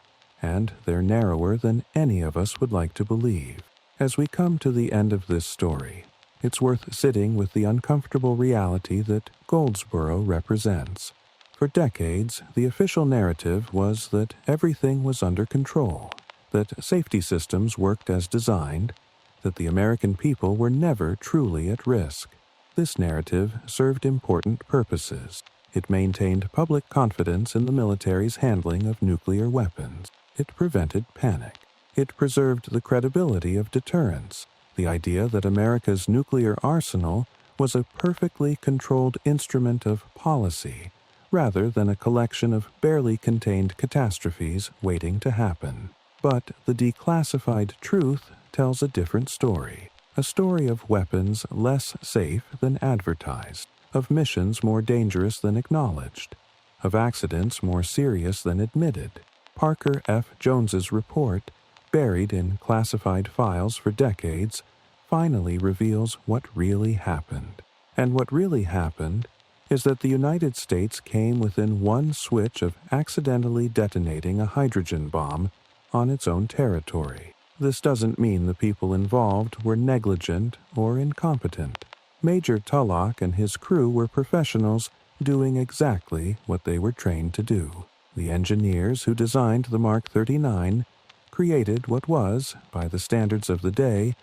[SPEAKER 1] and they're narrower than any of us would like to believe. As we come to the end of this story, it's worth sitting with the uncomfortable reality that Goldsboro represents. For decades, the official narrative was that everything was under control, that safety systems worked as designed, that the American people were never truly at risk. This narrative served important purposes. It maintained public confidence in the military's handling of nuclear weapons. It prevented panic. It preserved the credibility of deterrence, the idea that America's nuclear arsenal was a perfectly controlled instrument of policy, rather than a collection of barely contained catastrophes waiting to happen. But the declassified truth tells a different story, a story of weapons less safe than advertised, of missions more dangerous than acknowledged, of accidents more serious than admitted. Parker F. Jones's report, buried in classified files for decades, finally reveals what really happened. And what really happened is that the United States came within one switch of accidentally detonating a hydrogen bomb on its own territory. This doesn't mean the people involved were negligent or incompetent. Major Tulloch and his crew were professionals doing exactly what they were trained to do. The engineers who designed the Mark 39 created what was, by the standards of the day,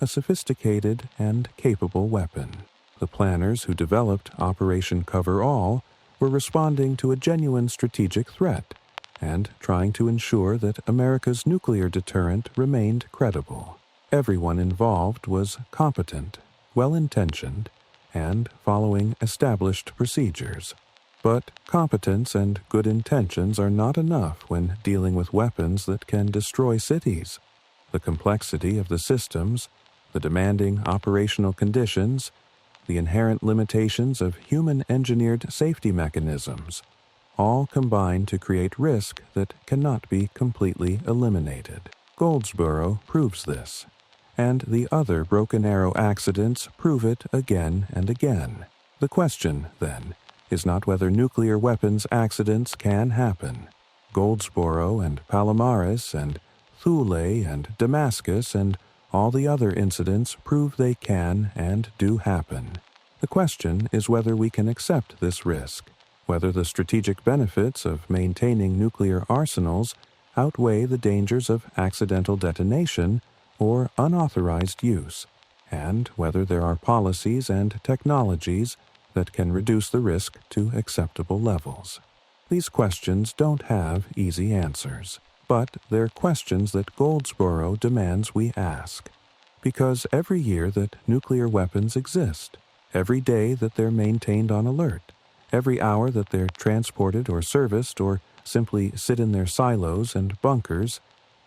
[SPEAKER 1] a sophisticated and capable weapon. The planners who developed Operation Coverall were responding to a genuine strategic threat and trying to ensure that America's nuclear deterrent remained credible. Everyone involved was competent, well-intentioned, and following established procedures. But competence and good intentions are not enough when dealing with weapons that can destroy cities. The complexity of the systems, the demanding operational conditions, the inherent limitations of human-engineered safety mechanisms, all combine to create risk that cannot be completely eliminated. Goldsboro proves this, and the other Broken Arrow accidents prove it again and again. The question, then, is not whether nuclear weapons accidents can happen. Goldsboro and Palomares and Thule and Damascus and all the other incidents prove they can and do happen. The question is whether we can accept this risk, whether the strategic benefits of maintaining nuclear arsenals outweigh the dangers of accidental detonation or unauthorized use, and whether there are policies and technologies that can reduce the risk to acceptable levels. These questions don't have easy answers, but they're questions that Goldsboro demands we ask. Because every year that nuclear weapons exist, every day that they're maintained on alert, every hour that they're transported or serviced or simply sit in their silos and bunkers,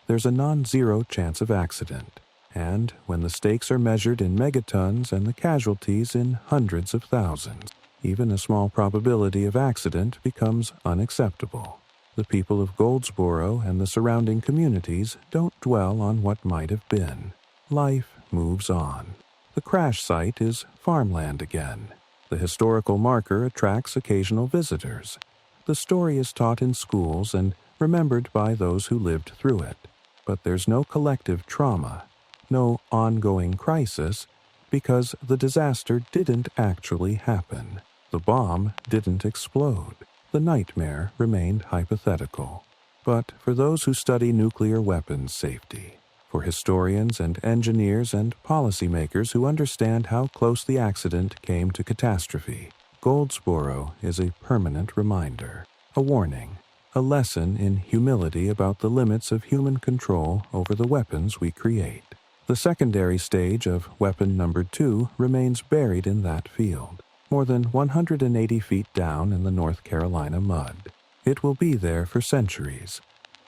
[SPEAKER 1] there's a non-zero chance of accident. And when the stakes are measured in megatons and the casualties in hundreds of thousands, even a small probability of accident becomes unacceptable. The people of Goldsboro and the surrounding communities don't dwell on what might have been. Life moves on. The crash site is farmland again. The historical marker attracts occasional visitors. The story is taught in schools and remembered by those who lived through it. But there's no collective trauma, no ongoing crisis, because the disaster didn't actually happen. The bomb didn't explode. The nightmare remained hypothetical. But for those who study nuclear weapons safety, for historians and engineers and policymakers who understand how close the accident came to catastrophe, Goldsboro is a permanent reminder, a warning, a lesson in humility about the limits of human control over the weapons we create. The secondary stage of weapon number 2 remains buried in that field, more than 180 feet down in the North Carolina mud. It will be there for centuries,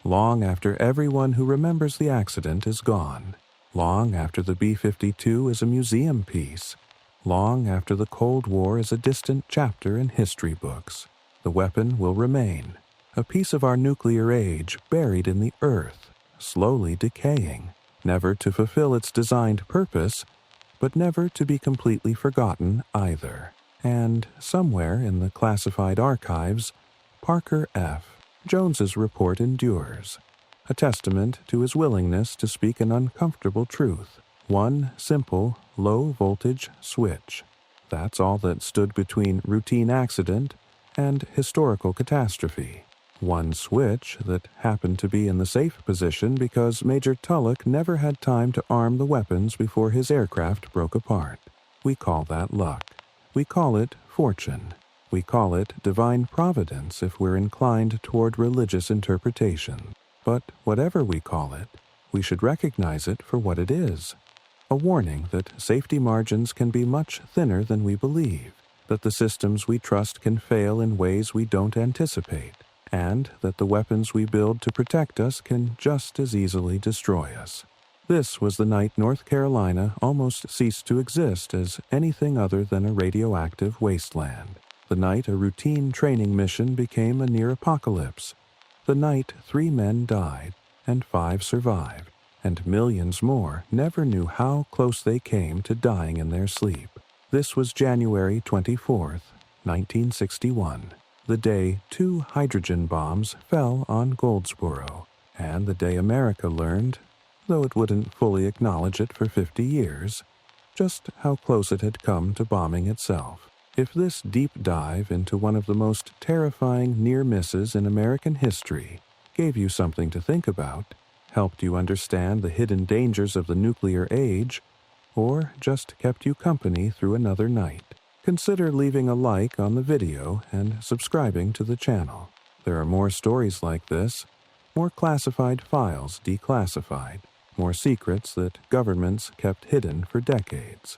[SPEAKER 1] long after everyone who remembers the accident is gone, long after the B-52 is a museum piece, long after the Cold War is a distant chapter in history books. The weapon will remain, a piece of our nuclear age buried in the earth, slowly decaying, never to fulfill its designed purpose, but never to be completely forgotten either. And somewhere in the classified archives, Parker F. Jones's report endures, a testament to his willingness to speak an uncomfortable truth. One simple, low-voltage switch. That's all that stood between routine accident and historical catastrophe. One switch that happened to be in the safe position because Major Tulloch never had time to arm the weapons before his aircraft broke apart. We call that luck. We call it fortune. We call it divine providence if we're inclined toward religious interpretation. But whatever we call it, we should recognize it for what it is. A warning that safety margins can be much thinner than we believe, that the systems we trust can fail in ways we don't anticipate, and that the weapons we build to protect us can just as easily destroy us. This was the night North Carolina almost ceased to exist as anything other than a radioactive wasteland. The night a routine training mission became a near apocalypse. The night 3 men died and 5 survived, and millions more never knew how close they came to dying in their sleep. This was January 24th, 1961, the day 2 hydrogen bombs fell on Goldsboro, and the day America learned, though it wouldn't fully acknowledge it for 50 years, just how close it had come to bombing itself. If this deep dive into one of the most terrifying near misses in American history gave you something to think about, helped you understand the hidden dangers of the nuclear age, or just kept you company through another night, consider leaving a like on the video and subscribing to the channel. There are more stories like this, more classified files declassified, more secrets that governments kept hidden for decades.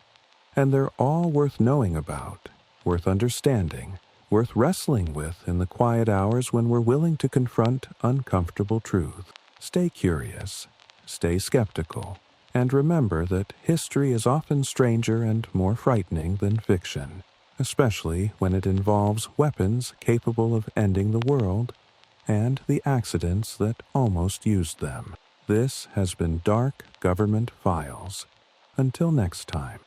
[SPEAKER 1] And they're all worth knowing about, worth understanding, worth wrestling with in the quiet hours when we're willing to confront uncomfortable truth. Stay curious, stay skeptical, and remember that history is often stranger and more frightening than fiction, especially when it involves weapons capable of ending the world and the accidents that almost used them. This has been Dark Government Files. Until next time.